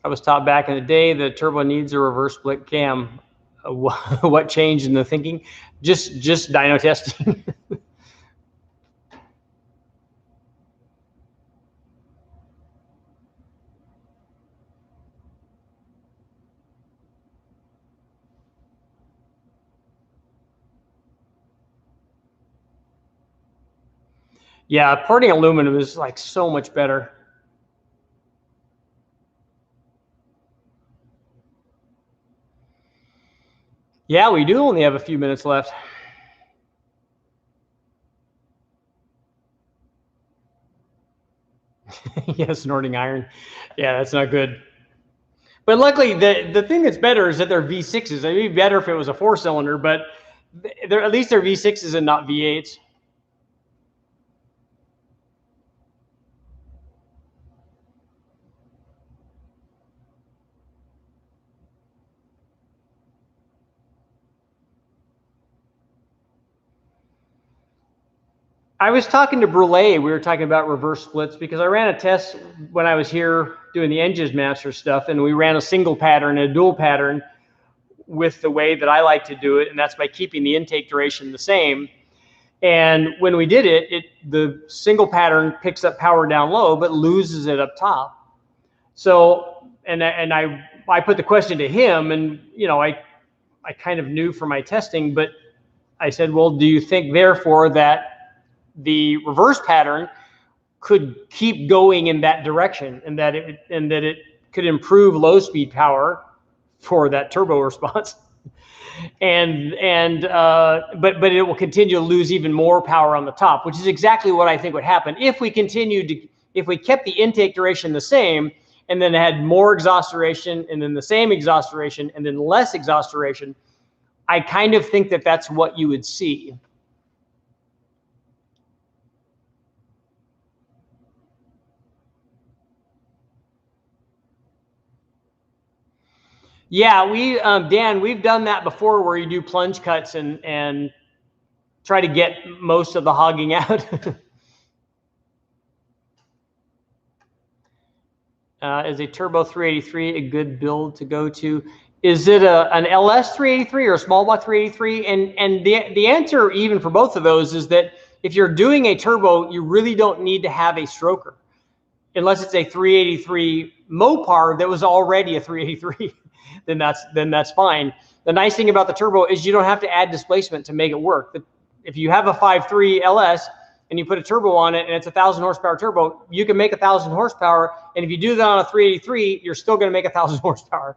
I was taught back in the day the turbo needs a reverse split cam. What changed in the thinking? Just dyno testing. Yeah, porting aluminum is like so much better. Yeah, we do only have a few minutes left. Yeah, snorting iron. Yeah, that's not good. But luckily, the thing that's better is that they're V6s. It'd be better if it was a 4-cylinder, but at least they're V6s and not V8s. I was talking to Brule. We were talking about reverse splits because I ran a test when I was here doing the Engines Master stuff, and we ran a single pattern and a dual pattern with the way that I like to do it, and that's by keeping the intake duration the same. And when we did it, the single pattern picks up power down low, but loses it up top. So, and I put the question to him, and you know, I kind of knew from my testing, but I said, well, do you think therefore that the reverse pattern could keep going in that direction, and that it could improve low speed power for that turbo response, but it will continue to lose even more power on the top, which is exactly what I think would happen if we kept the intake duration the same, and then had more exhaust duration, and then the same exhaust duration, and then less exhaust duration. I kind of think that that's what you would see. Yeah, Dan, we've done that before, where you do plunge cuts and try to get most of the hogging out. Is a turbo 383 a good build to go to? Is it an LS 383 or a small block 383? And the answer, even for both of those, is that if you're doing a turbo, you really don't need to have a stroker, unless it's a 383 Mopar that was already a 383. then that's fine. The nice thing about the turbo is you don't have to add displacement to make it work. If you have a 5.3 LS and you put a turbo on it and it's a 1,000 horsepower turbo, you can make 1,000 horsepower. And if you do that on a 383, you're still going to make 1,000 horsepower.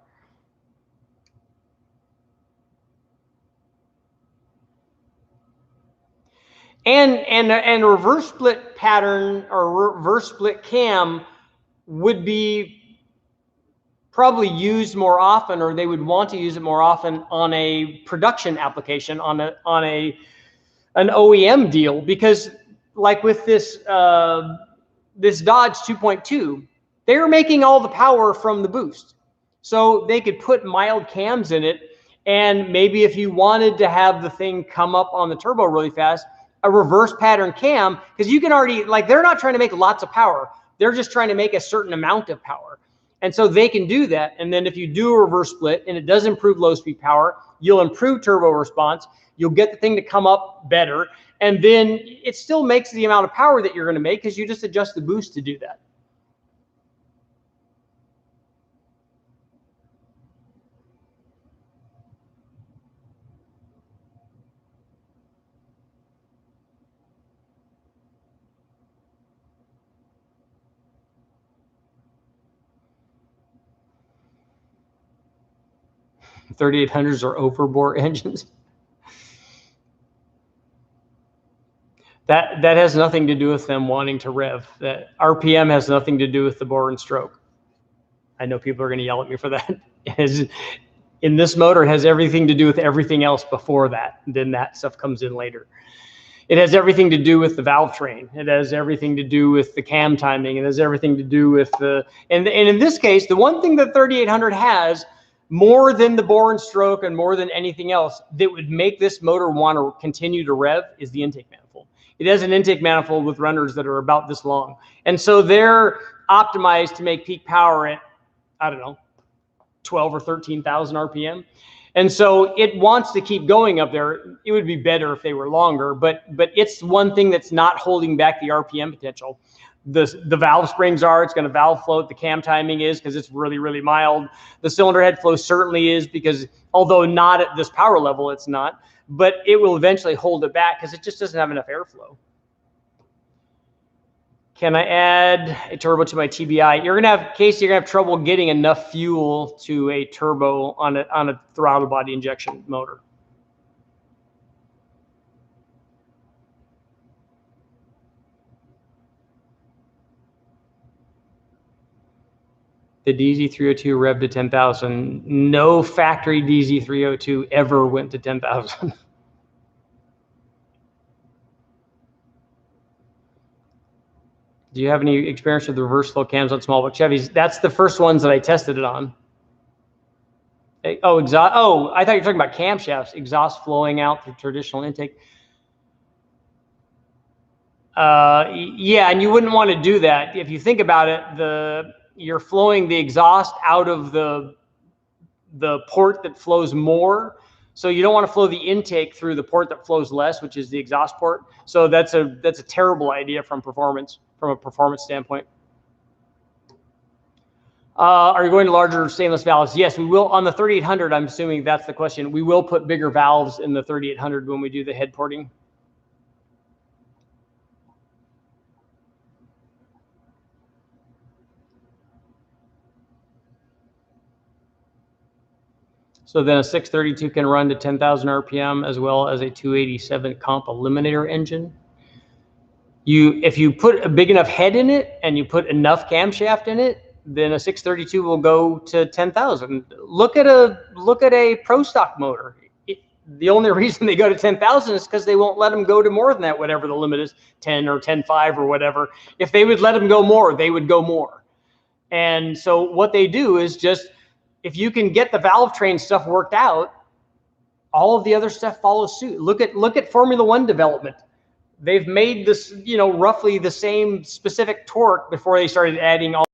And a reverse split pattern or reverse split cam would be probably used more often, or they would want to use it more often on a production application, on an OEM deal, because like with this this Dodge 2.2, they're making all the power from the boost, so they could put mild cams in it, and maybe if you wanted to have the thing come up on the turbo really fast, a reverse pattern cam, because you can already, like, they're not trying to make lots of power, they're just trying to make a certain amount of power. And so they can do that. And then if you do a reverse split and it does improve low speed power, you'll improve turbo response. You'll get the thing to come up better. And then it still makes the amount of power that you're going to make, because you just adjust the boost to do that. $3,800s are overbore engines. That has nothing to do with them wanting to rev. That RPM has nothing to do with the bore and stroke. I know people are going to yell at me for that. In this motor, it has everything to do with everything else before that. Then that stuff comes in later. It has everything to do with the valve train. It has everything to do with the cam timing. It has everything to do with the, and in this case, the one thing that 3800 has more than the bore and stroke and more than anything else that would make this motor want to continue to rev is the intake manifold. It has an intake manifold with runners that are about this long. And so they're optimized to make peak power at, I don't know, 12 or 13,000 RPM. And so it wants to keep going up there. It would be better if they were longer, but it's one thing that's not holding back the RPM potential. The valve springs are, it's going to valve float. The cam timing is because it's really, really mild. The cylinder head flow certainly is because although not at this power level, it's not, but it will eventually hold it back because it just doesn't have enough airflow. Can I add a turbo to my TBI? You're gonna have, Casey, you're gonna have trouble getting enough fuel to a turbo on a throttle body injection motor. The DZ302 revved to 10,000. No factory DZ302 ever went to 10,000. Do you have any experience with the reverse flow cams on small block Chevys? That's the first ones that I tested it on. Oh, exhaust. Oh, I thought you were talking about camshafts, exhaust flowing out through traditional intake. Yeah, and you wouldn't want to do that. If you think about it, you're flowing the exhaust out of the port that flows more. So you don't want to flow the intake through the port that flows less, which is the exhaust port. So that's a terrible idea from a performance standpoint. Are you going to larger stainless valves? Yes, we will. On the 3800, I'm assuming that's the question. We will put bigger valves in the 3800 when we do the head porting. So then a 632 can run to 10,000 RPM as well as a 287 comp eliminator engine. If you put a big enough head in it and you put enough camshaft in it, then a 632 will go to 10,000. Look at a pro stock motor. The only reason they go to 10,000 is because they won't let them go to more than that, whatever the limit is, 10 or 10.5 or whatever. If they would let them go more, they would go more. And so what they do is just, if you can get the valve train stuff worked out, all of the other stuff follows suit. Look at Formula One development. They've made this, roughly the same specific torque before they started adding all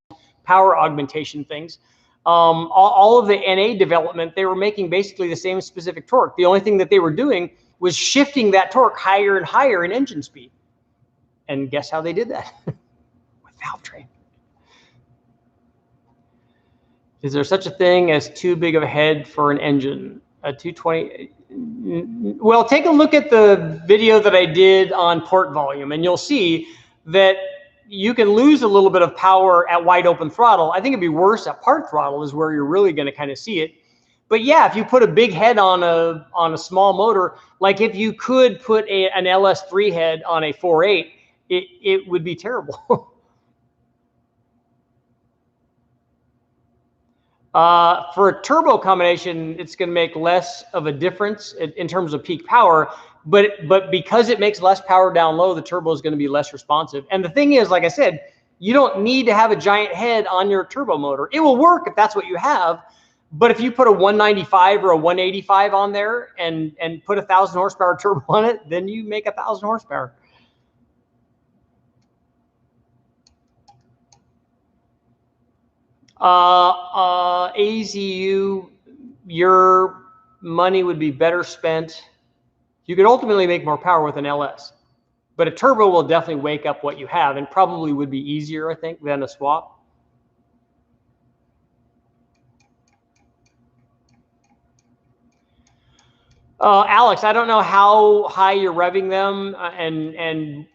power augmentation things. All of the NA development, they were making basically the same specific torque. The only thing that they were doing was shifting that torque higher and higher in engine speed. And guess how they did that? With valve train. Is there such a thing as too big of a head for an engine? A 220? Well, take a look at the video that I did on port volume, and you'll see that you can lose a little bit of power at wide open throttle. I think it'd be worse at part throttle is where you're really going to kind of see it. But yeah, if you put a big head on a small motor, like if you could put an LS3 head on a 4.8, it would be terrible. For a turbo combination, it's going to make less of a difference in terms of peak power, but because it makes less power down low, the turbo is going to be less responsive. And the thing is, like I said, you don't need to have a giant head on your turbo motor. It will work if that's what you have, but if you put a 195 or a 185 on there and put 1,000 horsepower turbo on it, then you make 1,000 horsepower. AZU, your money would be better spent. You could ultimately make more power with an LS, but a turbo will definitely wake up what you have and probably would be easier, I think, than a swap. Alex, I don't know how high you're revving them and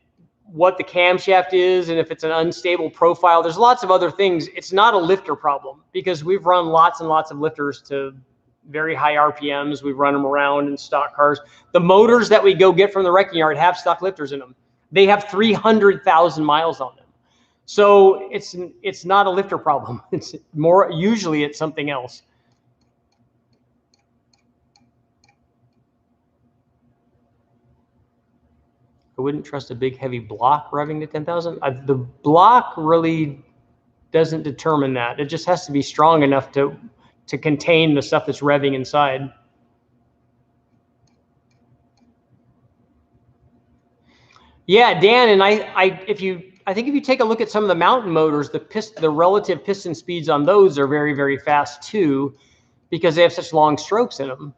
what the camshaft is, and if it's an unstable profile. There's lots of other things. It's not a lifter problem because we've run lots and lots of lifters to very high RPMs. We've run them around in stock cars. The motors that we go get from the wrecking yard have stock lifters in them. They have 300,000 miles on them. So it's not a lifter problem. It's more, usually it's something else. wouldn't trust a big heavy block revving to 10,000. The block really doesn't determine that. It just has to be strong enough to contain the stuff that's revving inside. Yeah, Dan, and I think if you take a look at some of the mountain motors, the relative piston speeds on those are very, very fast too, because they have such long strokes in them.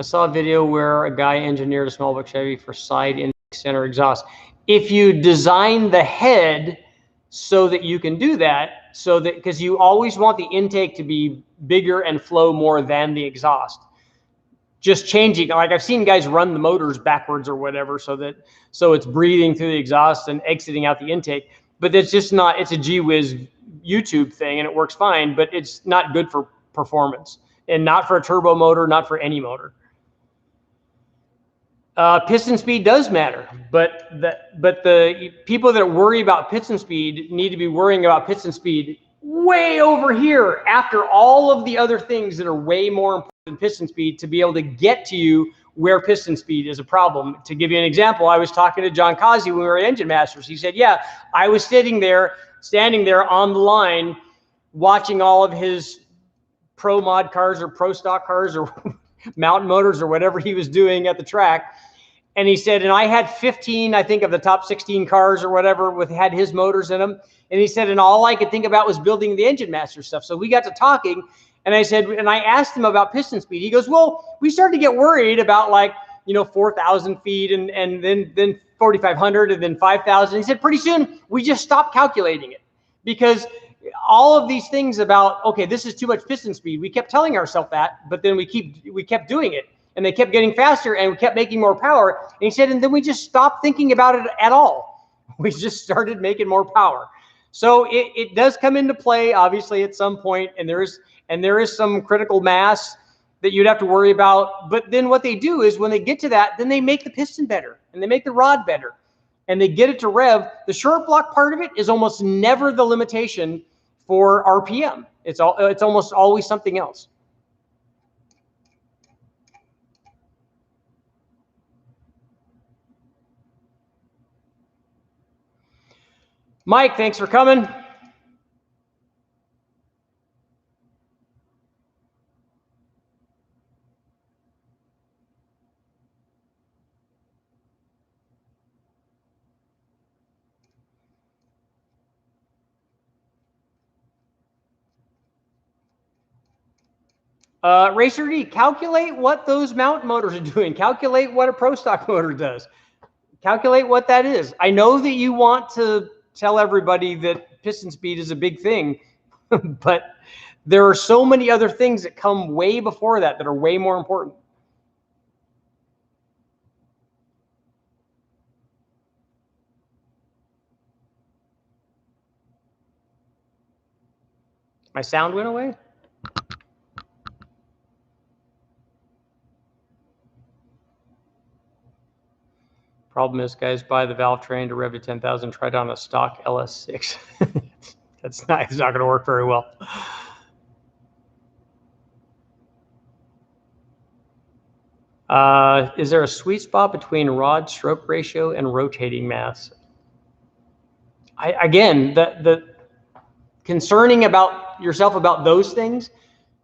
I saw a video where a guy engineered a small block Chevy for side intake center exhaust. If you design the head so that you can do that, so that, because you always want the intake to be bigger and flow more than the exhaust. Just changing, like I've seen guys run the motors backwards or whatever, so it's breathing through the exhaust and exiting out the intake. But it's just not, it's a gee whiz YouTube thing and it works fine, but it's not good for performance, and not for a turbo motor, not for any motor. Piston speed does matter, but the people that worry about piston speed need to be worrying about piston speed way over here after all of the other things that are way more important than piston speed to be able to get to you where piston speed is a problem. To give you an example, I was talking to John Kazi when we were at Engine Masters. He said, yeah, I was standing there on the line watching all of his pro mod cars or pro stock cars or mountain motors or whatever he was doing at the track. And he said, and I had 15, I think, of the top 16 cars or whatever had his motors in them. And he said, and all I could think about was building the Engine Master stuff. So we got to talking, and I said, and I asked him about piston speed. He goes, well, we started to get worried about, like, 4,000 feet and then 4,500 and then 5,000. He said, pretty soon we just stopped calculating it, because all of these things about, okay, this is too much piston speed. We kept telling ourselves that, but then we kept doing it. And they kept getting faster and we kept making more power. And he said, and then we just stopped thinking about it at all. We just started making more power. So it does come into play, obviously, at some point, and there is some critical mass that you'd have to worry about. But then what they do is when they get to that, then they make the piston better and they make the rod better and they get it to rev. The short block part of it is almost never the limitation for RPM. It's almost always something else. Mike, thanks for coming. Racer D, calculate what those mountain motors are doing. Calculate what a pro stock motor does. Calculate what that is. I know that you want to tell everybody that piston speed is a big thing, but there are so many other things that come way before that are way more important. My sound went away? Problem is, guys, buy the valve train to rev to 10,000, try it on a stock LS6. It's not going to work very well. Is there a sweet spot between rod stroke ratio and rotating mass? Again, the concerning about yourself about those things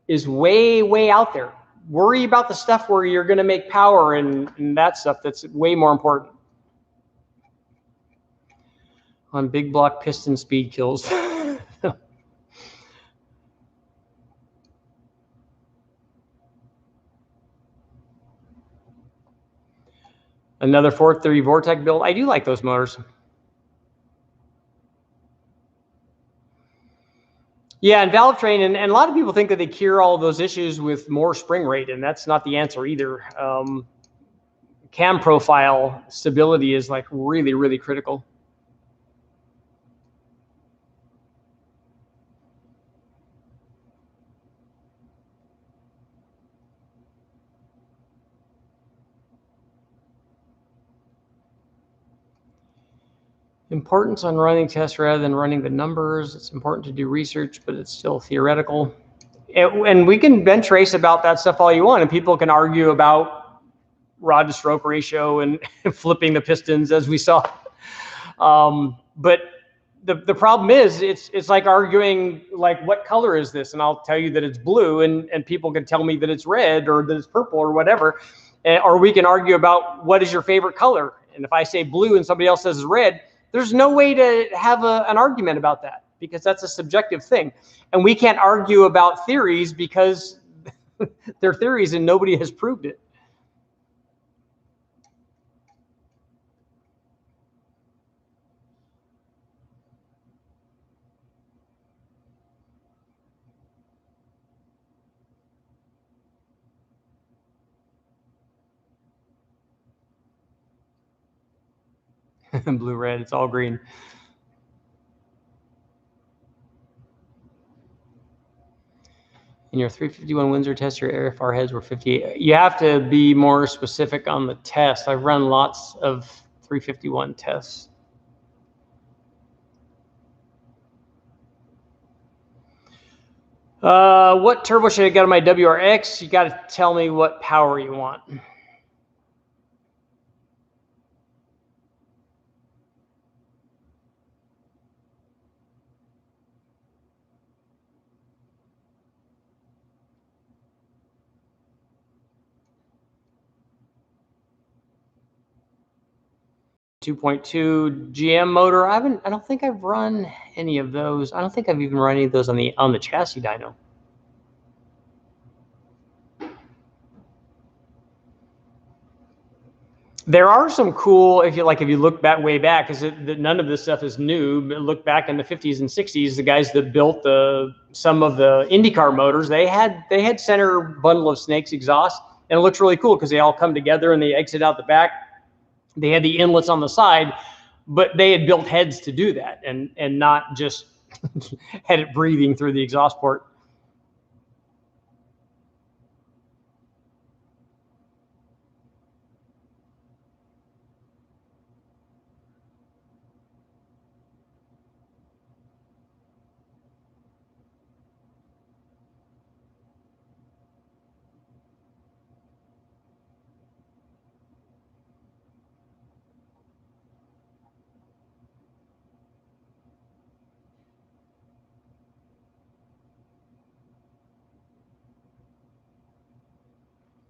is way, way out there. Worry about the stuff where you're going to make power and that stuff that's way more important. On big block piston speed kills. Another 430 Vortec build. I do like those motors. Yeah, and valve train, and a lot of people think that they cure all of those issues with more spring rate, and that's not the answer either. Cam profile stability is like really, really critical. Importance on running tests rather than running the numbers. It's important to do research, but it's still theoretical. And we can bench race about that stuff all you want, and people can argue about rod to stroke ratio and flipping the pistons as we saw. But the problem is it's like arguing like, what color is this? And I'll tell you that it's blue, and people can tell me that it's red or that it's purple or whatever. Or we can argue about what is your favorite color. And if I say blue and somebody else says red, there's no way to have an argument about that, because that's a subjective thing. And we can't argue about theories because they're theories and nobody has proved it. Blue, red, it's all green. In your 351 Windsor test, your AFR heads were 58. You have to be more specific on the test. I've run lots of 351 tests. What turbo should I get on my WRX? You got to tell me what power you want. 2.2 GM motor. I don't think I've run any of those. I don't think I've even run any of those on the chassis dyno. There are some cool, if you look back way back, because none of this stuff is new. But look back in the 50s and 60s, the guys that built some of the IndyCar motors, they had center bundle of snakes exhaust, and it looks really cool because they all come together and they exit out the back. They had the inlets on the side, but they had built heads to do that, and not just had it breathing through the exhaust port.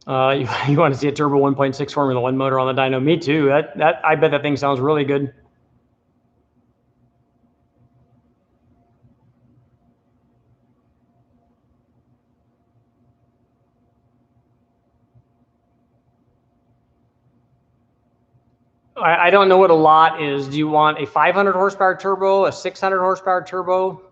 You want to see a turbo 1.6 Formula 1 motor on the dyno? Me too. I bet that thing sounds really good. I don't know what a lot is. Do you want a 500 horsepower turbo, a 600 horsepower turbo?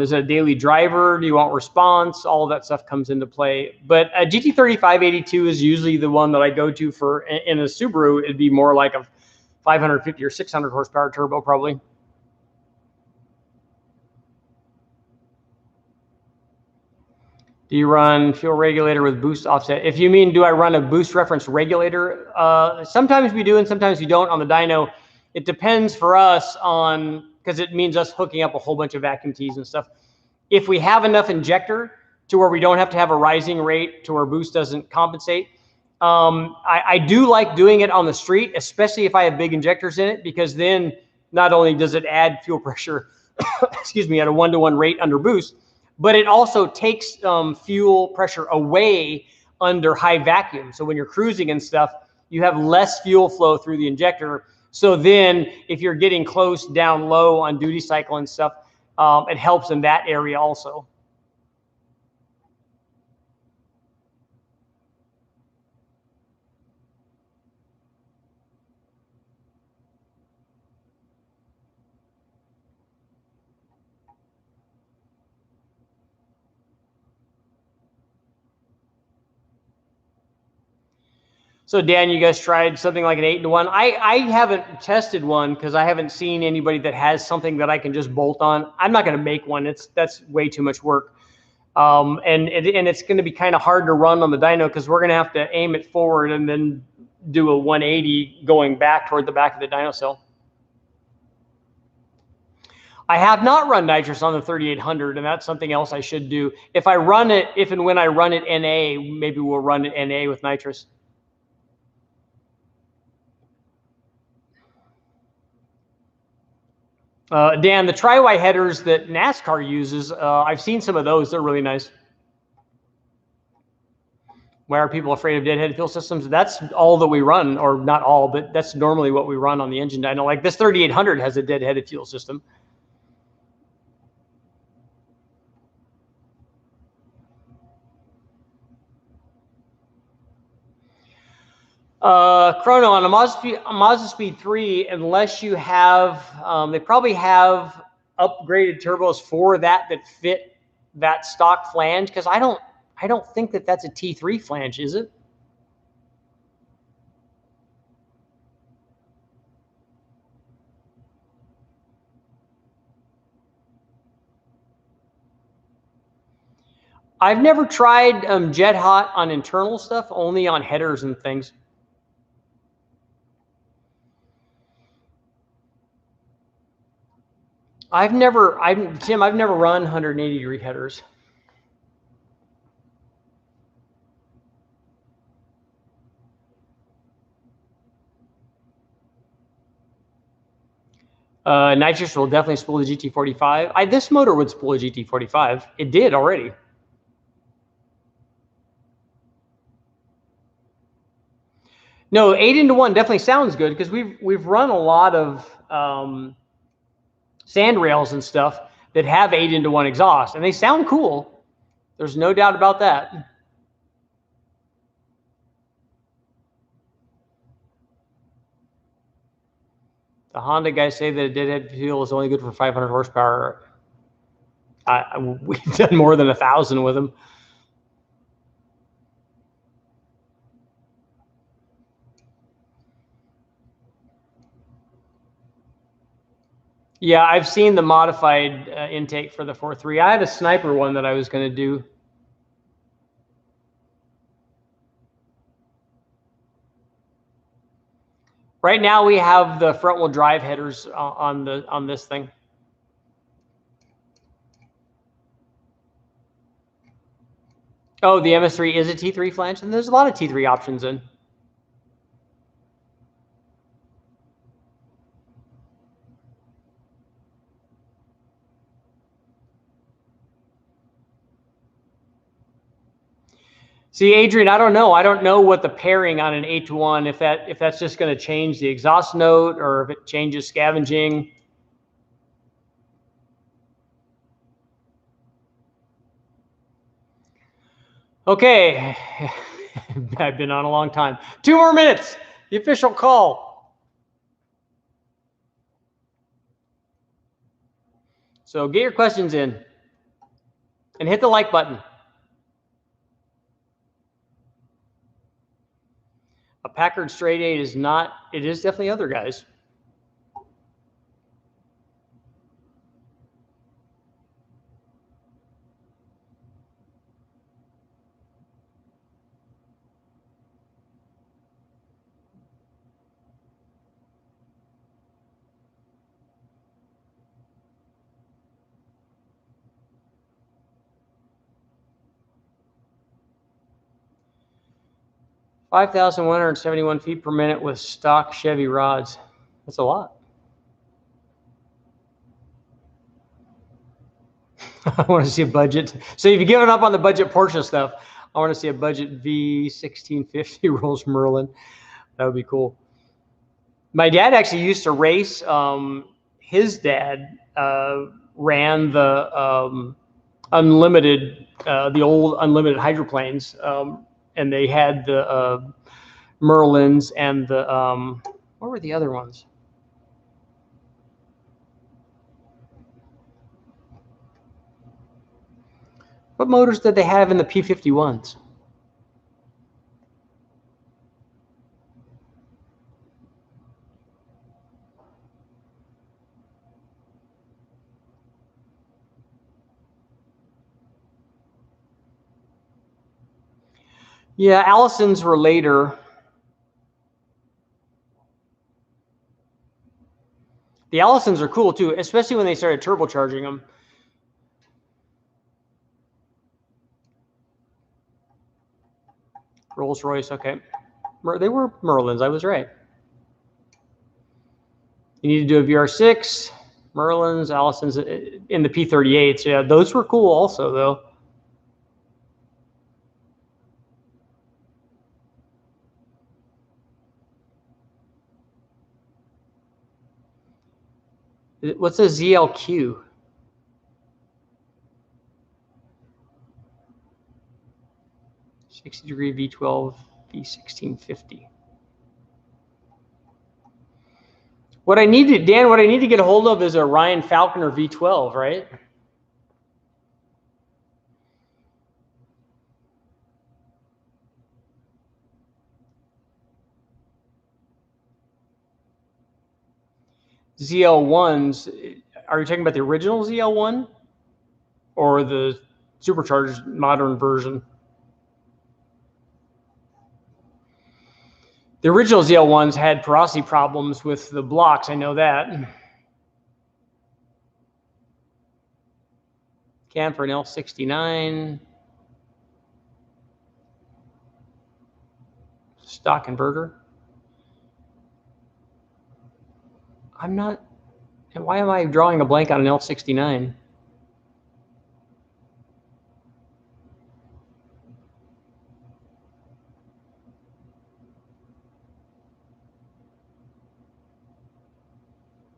Is it a daily driver? Do you want response? All of that stuff comes into play. But a GT3582 is usually the one that I go to for, in a Subaru, it'd be more like a 550 or 600 horsepower turbo probably. Do you run fuel regulator with boost offset? If you mean, do I run a boost reference regulator? Sometimes we do and sometimes we don't on the dyno. It depends for us on, because it means us hooking up a whole bunch of vacuum tees and stuff. If we have enough injector to where we don't have to have a rising rate to where boost doesn't compensate, I do like doing it on the street, especially if I have big injectors in it, because then not only does it add fuel pressure, excuse me, at a 1-to-1 rate under boost, but it also takes fuel pressure away under high vacuum. So when you're cruising and stuff, you have less fuel flow through the injector. So then if you're getting close down low on duty cycle and stuff, it helps in that area also. So Dan, you guys tried something like an 8-to-1. I haven't tested one because I haven't seen anybody that has something that I can just bolt on. I'm not going to make one. That's way too much work. And it's going to be kind of hard to run on the dyno because we're going to have to aim it forward and then do a 180 going back toward the back of the dyno cell. I have not run nitrous on the 3800, and that's something else I should do. If I run it, if and when I run it NA, maybe we'll run it NA with nitrous. Dan, the tri-Y headers that NASCAR uses, I've seen some of those. They're really nice. Why are people afraid of deadheaded fuel systems? That's all that we run, or not all, but that's normally what we run on the engine dyno. Like this 3800 has a deadheaded fuel system. Chrono on a Mazda Speed 3, unless you have, they probably have upgraded turbos for that fit that stock flange, because I don't think that that's a T3 flange, is it? I've never tried jet hot on internal stuff, only on headers and things. Tim, I've never run 180-degree headers. Nitrous will definitely spool the GT45. This motor would spool a GT45. It did already. No, 8-into-1 definitely sounds good, because we've run a lot of sand rails and stuff that have 8-into-1 exhaust, and they sound cool. There's no doubt about that. The Honda guys say that a deadhead fuel is only good for 500 horsepower. We've done more than 1,000 with them. Yeah, I've seen the modified intake for the 4.3. I had a Sniper one that I was going to do. Right now we have the front wheel drive headers on this thing. Oh, the MS3 is a T3 flange, and there's a lot of T3 options in. See, Adrian, I don't know. I don't know what the pairing on an 8-to-1, if that's just going to change the exhaust note or if it changes scavenging. Okay, I've been on a long time. 2 more minutes, the official call. So get your questions in and hit the like button. A Packard straight 8 is not, it is definitely other guys. (5,171 feet per minute with stock Chevy rods). That's a lot. I want to see a budget. So if you've given up on the budget Porsche stuff, I want to see a budget V1650 Rolls Merlin. That would be cool. My dad actually used to race. His dad ran the unlimited, the old unlimited hydroplanes, and they had the Merlins and the what were the other ones? What motors did they have in the P51s? Yeah, Allison's were later. The Allisons are cool too, especially when they started turbocharging them. Rolls-Royce, okay. They were Merlins, I was right. You need to do a VR6, Merlins, Allisons in the P38s. Yeah, those were cool also, though. What's a ZLQ? $60 V12 V1650. What I need to, Dan, what I need to get a hold of is a Ryan Falconer V12, right? ZL1s, are you talking about the original ZL1 or the supercharged modern version? The original ZL1s had porosity problems with the blocks, I know that. Cam for an L69. Stock inverter. I'm not, and why am I drawing a blank on an L69?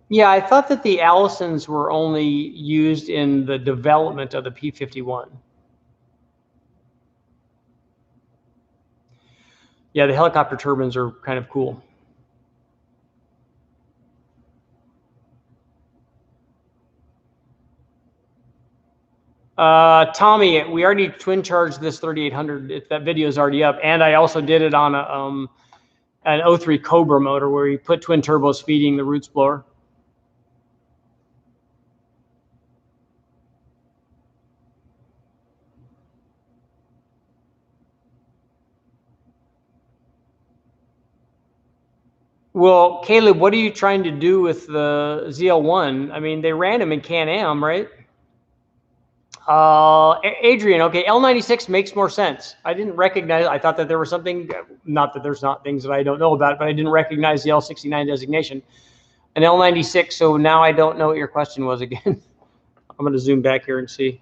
Yeah, I thought that the Allisons were only used in the development of the P51. Yeah, the helicopter turbines are kind of cool. Tommy, we already twin charged this 3800. That video is already up, and I also did it on an 03 Cobra motor where you put twin turbos feeding the roots blower. Well, Caleb, what are you trying to do with the ZL1? I mean, they ran them in Can-Am, right? Adrian, okay, L96 makes more sense. I didn't recognize, I thought that there was something, not that there's not things that I don't know about, but I didn't recognize the L69 designation. An L96, so now I don't know what your question was again. I'm going to zoom back here and see.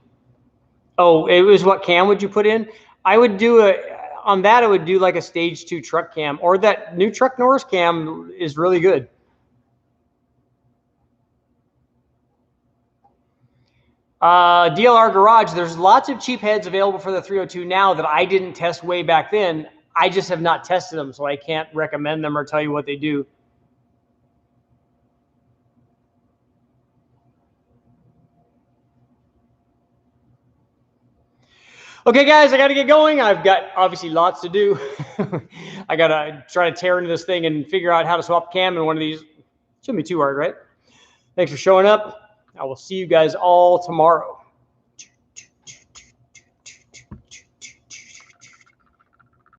Oh, it was what cam would you put in? I would do on that, I would do like a stage 2 truck cam, or that new Truck Norris cam is really good. DLR Garage, there's lots of cheap heads available for the 302 now that I didn't test way back then. I just have not tested them, so I can't recommend them or tell you what they do. Okay, guys, I got to get going. I've got obviously lots to do. I got to try to tear into this thing and figure out how to swap cam in one of these. Shouldn't be too hard, right? Thanks for showing up. I will see you guys all tomorrow.